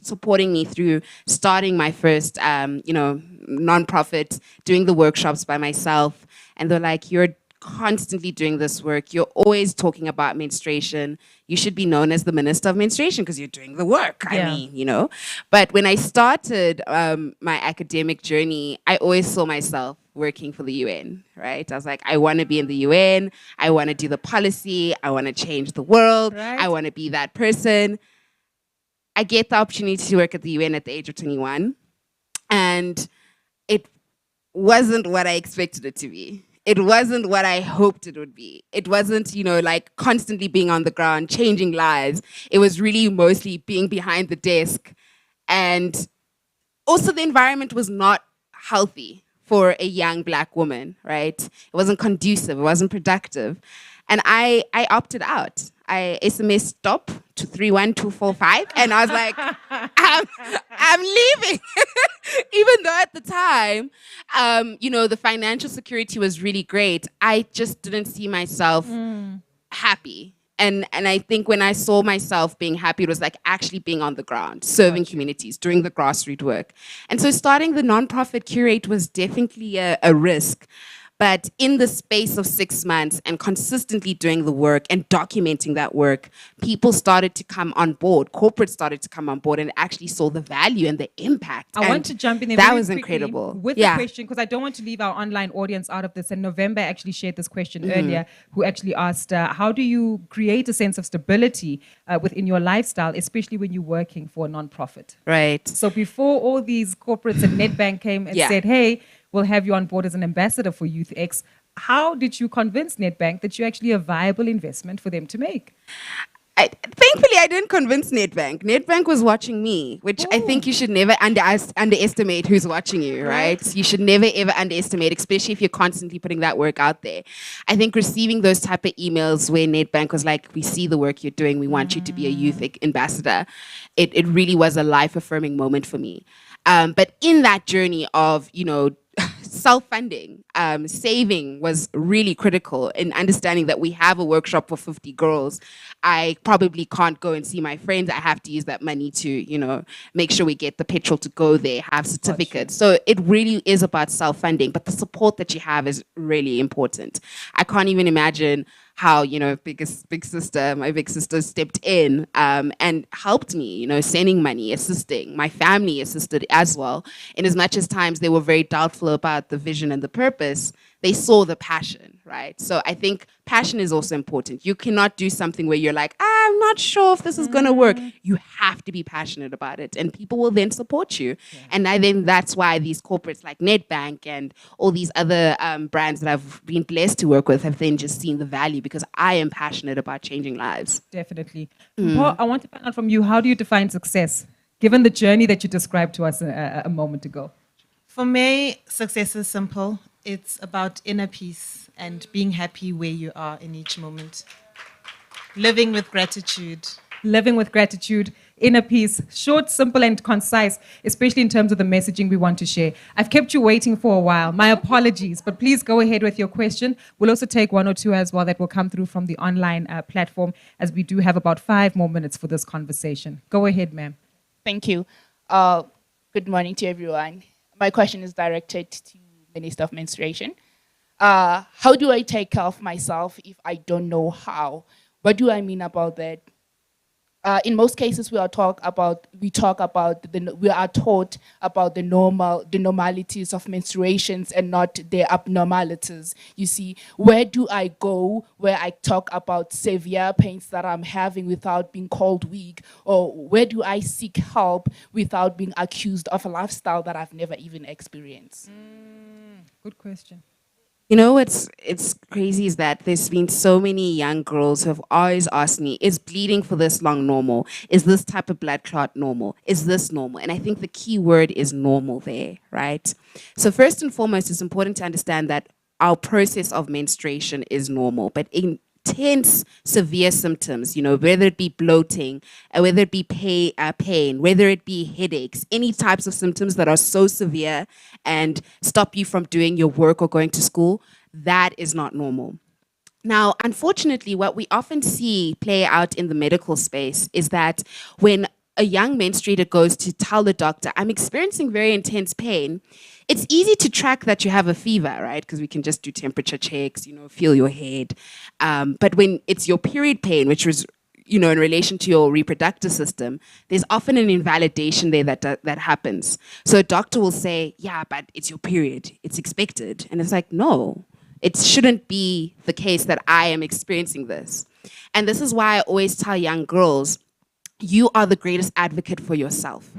N: supporting me through starting my first nonprofit, doing the workshops by myself. And they're like, you're constantly doing this work. You're always talking about menstruation. You should be known as the Minister of Menstruation because you're doing the work.
C: Yeah.
N: I mean, But when I started my academic journey, I always saw myself working for the UN, right? I was like, I want to be in the UN. I want to do the policy. I want to change the world.
C: Right.
N: I want to be that person. I get the opportunity to work at the UN at the age of 21. And it wasn't what I expected it to be. it wasn't what I hoped it would be. It wasn't, like constantly being on the ground, changing lives. It was really mostly being behind the desk. And also the environment was not healthy for a young Black woman, right? It wasn't conducive, it wasn't productive. And I opted out. I SMS stop to 31245, and I was like, I'm leaving. Even though at the time, the financial security was really great, I just didn't see myself happy. And I think when I saw myself being happy, it was like actually being on the ground, serving communities, doing the grassroots work. And so starting the nonprofit Curate was definitely a risk. But in the space of 6 months and consistently doing the work and documenting that work, people started to come on board. Corporates started to come on board and actually saw the value and the impact.
C: I want to jump in there.
N: That
C: very
N: was
C: quickly
N: incredible.
C: With the question, because I don't want to leave our online audience out of this. And November actually shared this question earlier, who actually asked, how do you create a sense of stability within your lifestyle, especially when you're working for a nonprofit?
N: Right.
C: So before all these corporates and Nedbank came and said, hey, we'll have you on board as an ambassador for Youth X, how did you convince Nedbank that you're actually a viable investment for them to make?
N: Thankfully, I didn't convince Nedbank. Nedbank was watching me, which I think you should never underestimate who's watching you, right? You should never, ever underestimate, especially if you're constantly putting that work out there. I think receiving those type of emails where Nedbank was like, we see the work you're doing, we want you to be a youth ambassador, it really was a life-affirming moment for me. But in that journey of, self-funding, saving was really critical in understanding that we have a workshop for 50 girls. I probably can't go and see my friends. I have to use that money to, make sure we get the petrol to go there, have certificates. So it really is about self-funding, but the support that you have is really important. I can't even imagine how, my big sister stepped in and helped me, sending money, assisting. My family assisted as well. In as much as times they were very doubtful about the vision and the purpose, they saw the passion, right? So I think passion is also important. You cannot do something where you're like, I'm not sure if this is going to work. You have to be passionate about it, and people will then support you. Yeah. And I think that's why these corporates like Nedbank and all these other brands that I've been blessed to work with have then just seen the value, because I am passionate about changing lives.
C: Definitely. Paul, I want to find out from you, how do you define success, given the journey that you described to us a moment ago?
O: For me, success is simple. It's about inner peace and being happy where you are in each moment. Living with gratitude.
C: Living with gratitude, inner peace, short, simple, and concise, especially in terms of the messaging we want to share. I've kept you waiting for a while. My apologies, but please go ahead with your question. We'll also take one or two as well that will come through from the online platform, as we do have about 5 more minutes for this conversation. Go ahead, ma'am.
P: Thank you. Good morning to everyone. My question is directed to Minister of Menstruation. How do I take care of myself if I don't know how? What do I mean about that? In most cases, we are taught about the normalities of menstruations and not their abnormalities. You see, where do I go where I talk about severe pains that I'm having without being called weak? Or where do I seek help without being accused of a lifestyle that I've never even experienced?
C: Good question.
N: What's crazy is that there's been so many young girls who have always asked me, is bleeding for this long normal? Is this type of blood clot normal? Is this normal? And I think the key word is normal there, right? So first and foremost, it's important to understand that our process of menstruation is normal, but intense, severe symptoms, whether it be bloating, whether it be pain, whether it be headaches, any types of symptoms that are so severe and stop you from doing your work or going to school, that is not normal. Now, unfortunately, what we often see play out in the medical space is that when a young menstruator goes to tell the doctor, I'm experiencing very intense pain, it's easy to track that you have a fever, right? Because we can just do temperature checks, feel your head. But when it's your period pain, which was, in relation to your reproductive system, there's often an invalidation there that happens. So a doctor will say, yeah, but it's your period. It's expected. And it's like, no, it shouldn't be the case that I am experiencing this. And this is why I always tell young girls, you are the greatest advocate for yourself.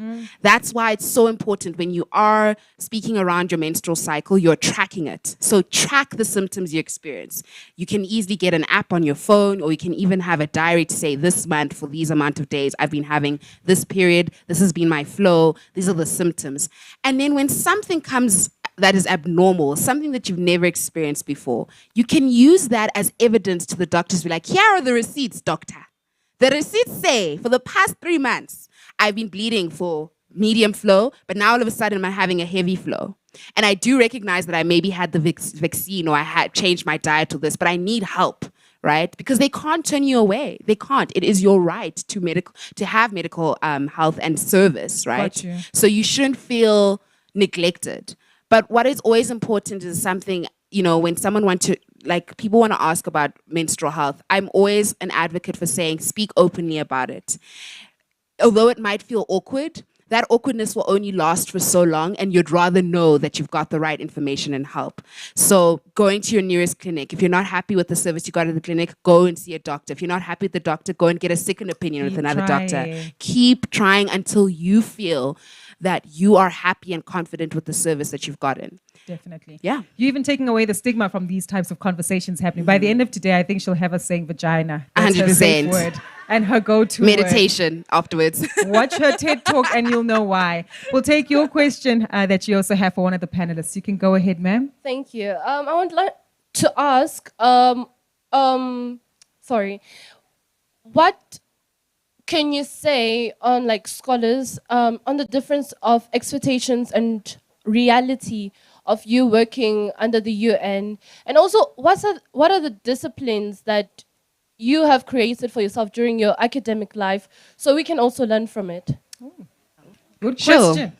N: That's why it's so important when you are speaking around your menstrual cycle, you're tracking it. So track the symptoms you experience. You can easily get an app on your phone, or you can even have a diary to say, this month for these amount of days, I've been having this period, this has been my flow, these are the symptoms. And then when something comes that is abnormal, something that you've never experienced before, you can use that as evidence to the doctors. Be like, here are the receipts, doctor. The receipts say, for the past 3 months, I've been bleeding for medium flow, but now all of a sudden I'm having a heavy flow. And I do recognize that I maybe had the vaccine, or I had changed my diet to this, but I need help, right? Because they can't turn you away. They can't. It is your right to have medical health and service, right?
C: Got you.
N: So you shouldn't feel neglected. But what is always important is something, when someone people want to ask about menstrual health, I'm always an advocate for saying, speak openly about it. Although it might feel awkward, that awkwardness will only last for so long, and you'd rather know that you've got the right information and help. So going to your nearest clinic, if you're not happy with the service you got at the clinic, go and see a doctor. If you're not happy with the doctor, go and get a second opinion with another doctor. Keep trying until you feel that you are happy and confident with the service that you've gotten.
C: Definitely.
N: Yeah.
C: You're even taking away the stigma from these types of conversations happening. By the end of today, I think she'll have us saying vagina. That's her safe
N: 100%.
C: word and her go-to
N: Meditation afterwards.
C: Watch her TED Talk and you'll know why. We'll take your question that you also have for one of the panelists. You can go ahead, ma'am.
Q: Thank you. I would like to ask, what can you say on scholars on the difference of expectations and reality of you working under the UN, and also what are the disciplines that you have created for yourself during your academic life, so we can also learn from it?
C: Good question.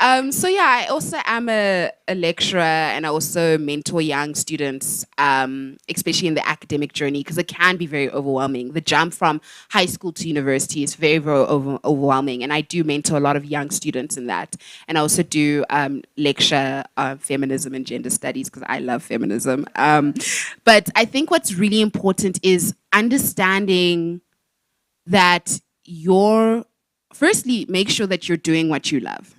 N: I also am a lecturer, and I also mentor young students, especially in the academic journey, because it can be very overwhelming. The jump from high school to university is very, very overwhelming, and I do mentor a lot of young students in that. And I also do lecture feminism and gender studies, because I love feminism. But I think what's really important is understanding that firstly, make sure that you're doing what you love.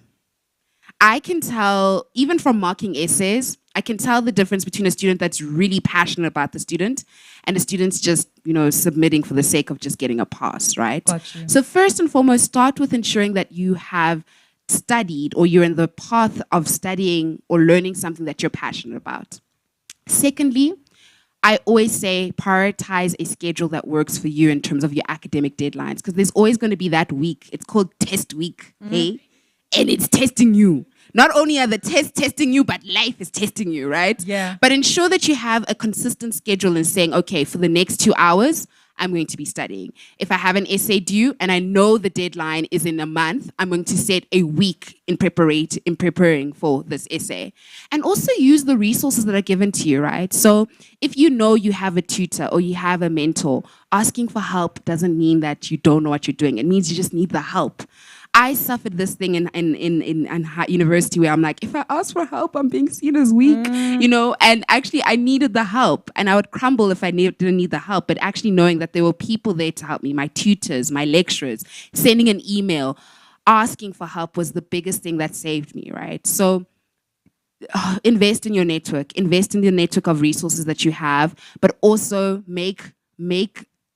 N: I can tell, even from marking essays, I can tell the difference between a student that's really passionate about the student and a student's just, submitting for the sake of just getting a pass, right?
C: Gotcha.
N: So first and foremost, start with ensuring that you have studied, or you're in the path of studying or learning something that you're passionate about. Secondly, I always say prioritize a schedule that works for you in terms of your academic deadlines, because there's always going to be that week. It's called test week, hey? And it's testing you. Not only are the tests testing you, but life is testing you, right?
C: Yeah.
N: But ensure that you have a consistent schedule and saying, okay, for the next 2 hours, I'm going to be studying. If I have an essay due and I know the deadline is in a month, I'm going to set a week in preparing for this essay. And also use the resources that are given to you, right? So if you know you have a tutor or you have a mentor, asking for help doesn't mean that you don't know what you're doing. It means you just need the help. I suffered this thing in university where I'm like, if I ask for help, I'm being seen as weak, and actually I needed the help, and I would crumble if I didn't need the help. But actually knowing that there were people there to help me, my tutors, my lecturers, sending an email, asking for help was the biggest thing that saved me, right? So invest in your network, invest in the network of resources that you have, but also make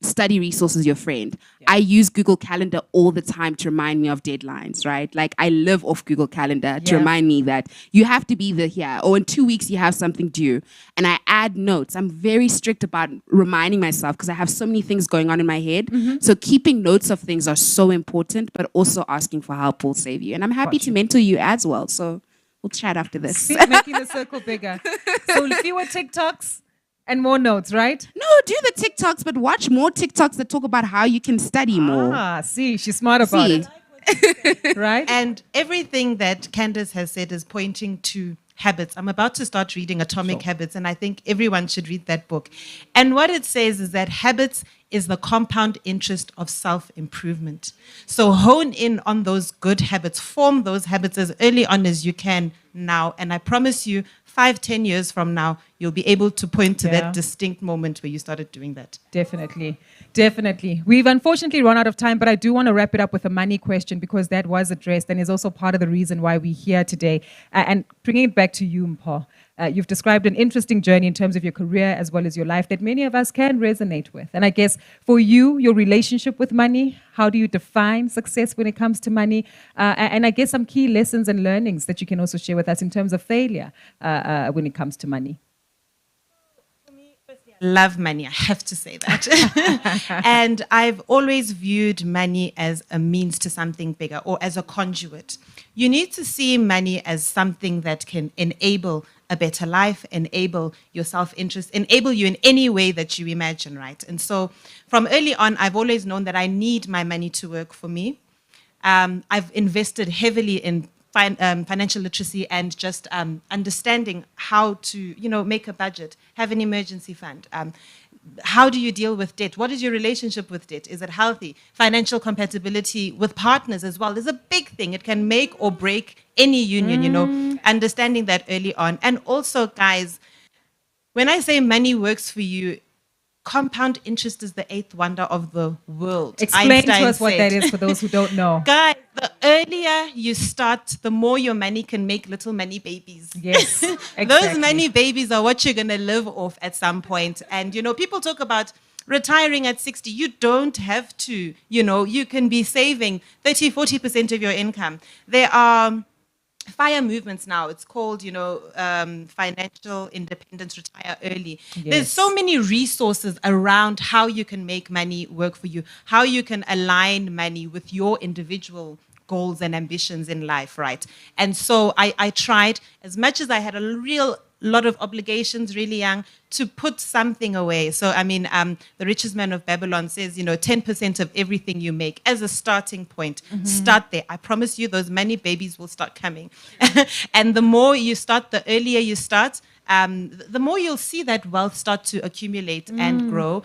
N: study resources your friend. Yeah. I use Google Calendar all the time to remind me of deadlines, right? Like I live off Google Calendar to remind me that you have to be here, or in 2 weeks you have something due. And I add notes. I'm very strict about reminding myself because I have so many things going on in my head. Mm-hmm. So keeping notes of things are so important, but also asking for help will save you. And I'm happy to mentor you as well. So we'll chat after this.
C: Making the circle bigger. So fewer TikToks and more notes, right?
N: No, do the TikToks, but watch more TikToks that talk about how you can study more.
C: See, she's smart about it. Right?
O: And everything that Candace has said is pointing to habits. I'm about to start reading Atomic Habits, and I think everyone should read that book. And what it says is that habits is the compound interest of self-improvement. So hone in on those good habits, form those habits as early on as you can now. And I promise you, 5-10 years from now, you'll be able to point to
C: Yeah.
O: that distinct moment where you started doing that.
C: Definitely. Definitely. We've unfortunately run out of time, but I do want to wrap it up with a money question because that was addressed and is also part of the reason why we're here today. And bringing it back to you, Mpho, you've described an interesting journey in terms of your career as well as your life that many of us can resonate with. And I guess for you, your relationship with money, how do you define success when it comes to money? And I guess some key lessons and learnings that you can also share with us in terms of failure when it comes to money.
O: Love money, I have to say that. And I've always viewed money as a means to something bigger or as a conduit. You need to see money as something that can enable a better life, enable your self-interest, enable you in any way that you imagine, right? And so from early on, I've always known that I need my money to work for me. I've invested heavily in financial literacy and just understanding how to, make a budget, have an emergency fund. How do you deal with debt? What is your relationship with debt? Is it healthy? Financial compatibility with partners as well is a big thing. It can make or break any union, understanding that early on. And also, guys, when I say money works for you, compound interest is the eighth wonder of the world.
C: Explain
O: Einstein
C: to us what
O: said.
C: that is for those who don't know.
O: Guys, the earlier you start, the more your money can make little money babies.
C: Yes, exactly.
O: Those money babies are what you're going to live off at some point. And, people talk about retiring at 60. You don't have to. You can be saving 30-40% of your income. There are FIRE movements now. It's called, financial independence, retire early.
C: Yes.
O: There's so many resources around how you can make money work for you, how you can align money with your individual goals and ambitions in life, right? And so I tried, as much as I had a real lot of obligations really young, to put something away. So, the richest man of Babylon says, 10% of everything you make as a starting point, start there. I promise you those money babies will start coming. And the more you start, the earlier you start, the more you'll see that wealth start to accumulate and grow.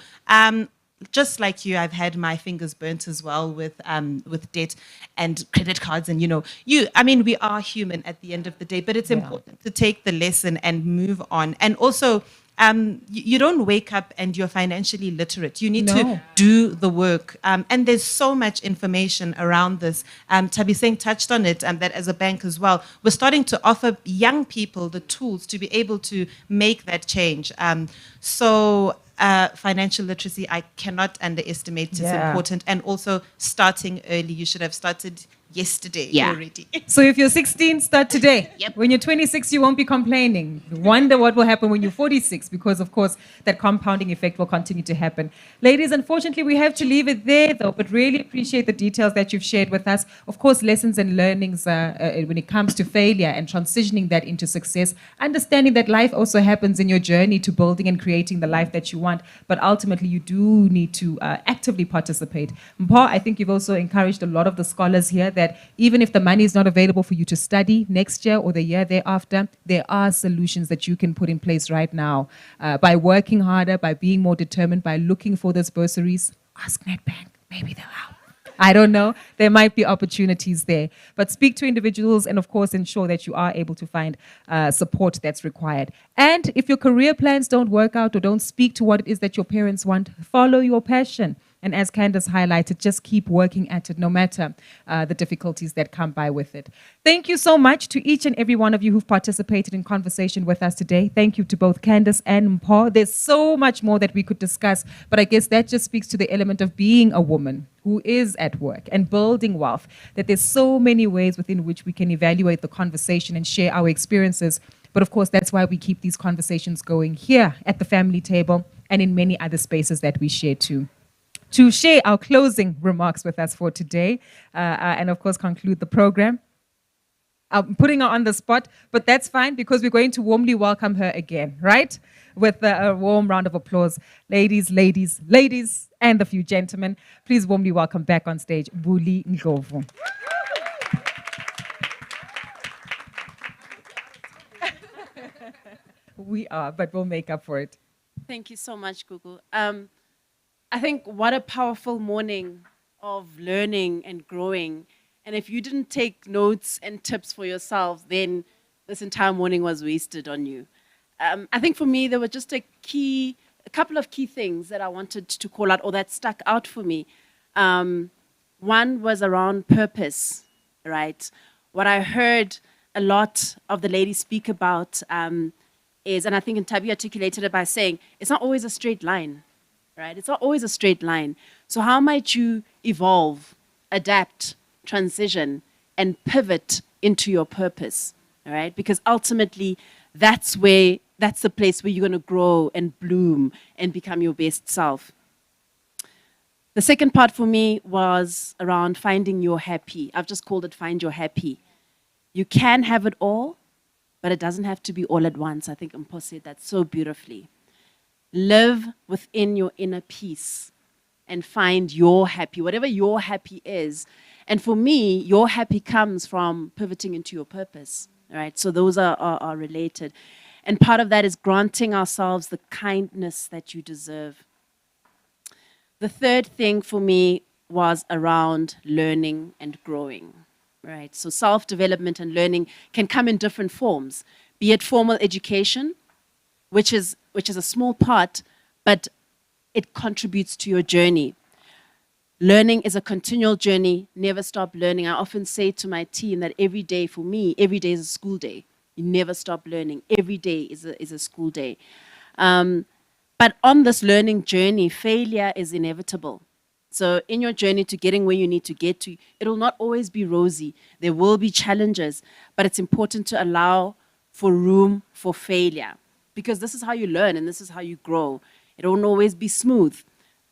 O: Just like you, I've had my fingers burnt as well with debt and credit cards. And, we are human at the end of the day, but it's important to take the lesson and move on. And also, you don't wake up and you're financially literate. You need to do the work. And there's so much information around this. Tabiseng touched on it, and that as a bank as well, we're starting to offer young people the tools to be able to make that change. Financial literacy, I cannot underestimate. It's important. And also starting early. You should have started yesterday already.
C: So if you're 16, start today.
O: Yep.
C: When you're 26, you won't be complaining. Wonder what will happen when you're 46, because of course that compounding effect will continue to happen. Ladies, unfortunately, we have to leave it there though, but really appreciate the details that you've shared with us. Of course, lessons and learnings when it comes to failure and transitioning that into success, understanding that life also happens in your journey to building and creating the life that you want, but ultimately you do need to actively participate. Mpho, I think you've also encouraged a lot of the scholars here that even if the money is not available for you to study next year or the year thereafter, there are solutions that you can put in place right now by working harder, by being more determined, by looking for those bursaries. Ask Nedbank, maybe they'll help. I don't know. There might be opportunities there. But speak to individuals and, of course, ensure that you are able to find support that's required. And if your career plans don't work out or don't speak to what it is that your parents want, follow your passion. And as Candace highlighted, just keep working at it no matter the difficulties that come by with it. Thank you so much to each and every one of you who've participated in conversation with us today. Thank you to both Candace and Mpho. There's so much more that we could discuss, but I guess that just speaks to the element of being a woman who is at work and building wealth, that there's so many ways within which we can evaluate the conversation and share our experiences. But of course, that's why we keep these conversations going here at the family table and in many other spaces that we share too. To share our closing remarks with us for today and, of course, conclude the program. I'm putting her on the spot, but that's fine because we're going to warmly welcome her again, right? With a warm round of applause. Ladies, and the few gentlemen, please warmly welcome back on stage, Buli Ndlovu. We are, but we'll make up for it.
D: Thank you so much, Gugu. I think what a powerful morning of learning and growing. And if you didn't take notes and tips for yourself, then this entire morning was wasted on you. I think for me, there were just a couple of key things that I wanted to call out or that stuck out for me. One was around purpose, right? What I heard a lot of the ladies speak about is, and I think Ntabi articulated it by saying, it's not always a straight line, right? It's not always a straight line. So how might you evolve, adapt, transition, and pivot into your purpose, all right? Because ultimately, that's the place where you're going to grow and bloom and become your best self. The second part for me was around finding your happy. I've just called it find your happy. You can have it all, but it doesn't have to be all at once. I think Mpo said that so beautifully. Live within your inner peace and find your happy, whatever your happy is. And for me, your happy comes from pivoting into your purpose, right? So those are related. And part of that is granting ourselves the kindness that you deserve. The third thing for me was around learning and growing, right? So self-development and learning can come in different forms, be it formal education, which is a small part, but it contributes to your journey. Learning is a continual journey, never stop learning. I often say to my team that every day for me, every day is a school day. You never stop learning. Every day is a school day. But on this learning journey, failure is inevitable. So in your journey to getting where you need to get to, it'll not always be rosy. There will be challenges, but it's important to allow for room for failure because this is how you learn and this is how you grow. It won't always be smooth,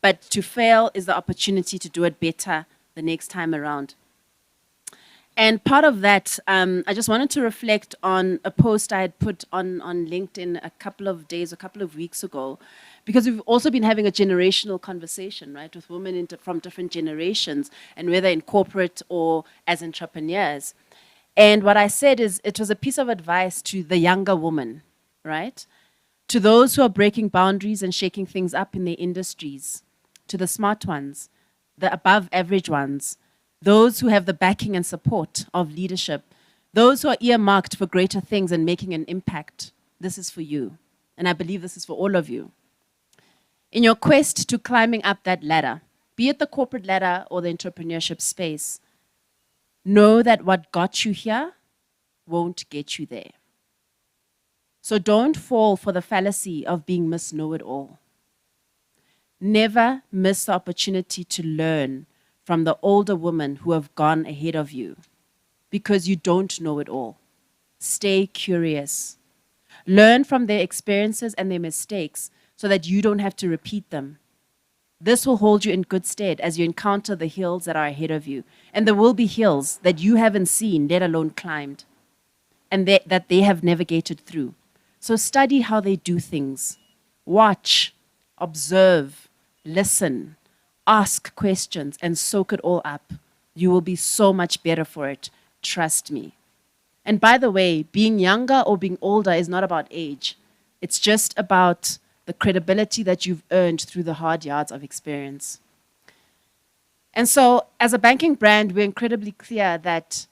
D: but to fail is the opportunity to do it better the next time around. And part of that, I just wanted to reflect on a post I had put on LinkedIn a couple of weeks ago, because we've also been having a generational conversation, right, with women from different generations, and whether in corporate or as entrepreneurs. And what I said is, it was a piece of advice to the younger woman, right? To those who are breaking boundaries and shaking things up in their industries, to the smart ones, the above average ones, those who have the backing and support of leadership, those who are earmarked for greater things and making an impact. This is for you. And I believe this is for all of you. In your quest to climbing up that ladder, be it the corporate ladder or the entrepreneurship space, know that what got you here won't get you there. So don't fall for the fallacy of being Miss Know-It-All. Never miss the opportunity to learn from the older women who have gone ahead of you, because you don't know it all. Stay curious. Learn from their experiences and their mistakes so that you don't have to repeat them. This will hold you in good stead as you encounter the hills that are ahead of you. And there will be hills that you haven't seen, let alone climbed, and that they have navigated through. So study how they do things. Watch, observe, listen, ask questions, and soak it all up. You will be so much better for it. Trust me. And by the way, being younger or being older is not about age. It's just about the credibility that you've earned through the hard yards of experience. And so, as a banking brand, we're incredibly clear that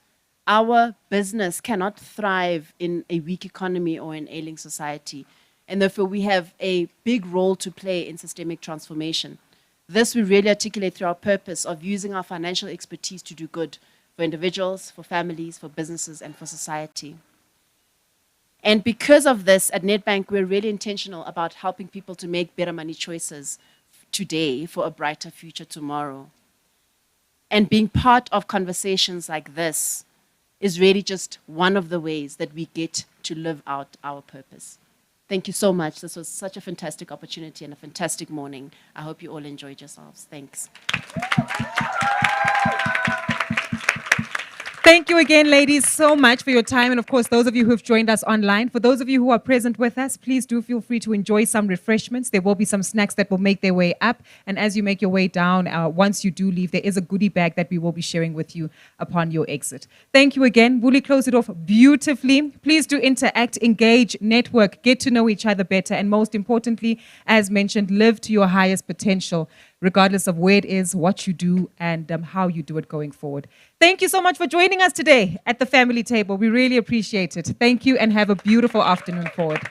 D: our business cannot thrive in a weak economy or an ailing society. And therefore, we have a big role to play in systemic transformation. This we really articulate through our purpose of using our financial expertise to do good for individuals, for families, for businesses, and for society. And because of this, at Nedbank, we're really intentional about helping people to make better money choices today for a brighter future tomorrow. And being part of conversations like this is really just one of the ways that we get to live out our purpose. Thank you so much. This was such a fantastic opportunity and a fantastic morning. I hope you all enjoyed yourselves. Thanks.
C: Thank you again, ladies, so much for your time. And of course, those of you who have joined us online, for those of you who are present with us, please do feel free to enjoy some refreshments. There will be some snacks that will make their way up. And as you make your way down, once you do leave, there is a goodie bag that we will be sharing with you upon your exit. Thank you again. Wuli closed it off beautifully. Please do interact, engage, network, get to know each other better. And most importantly, as mentioned, live to your highest potential. regardless of where it is, what you do, and how you do it going forward. Thank you so much for joining us today at the family table. We really appreciate it. Thank you and have a beautiful afternoon forward.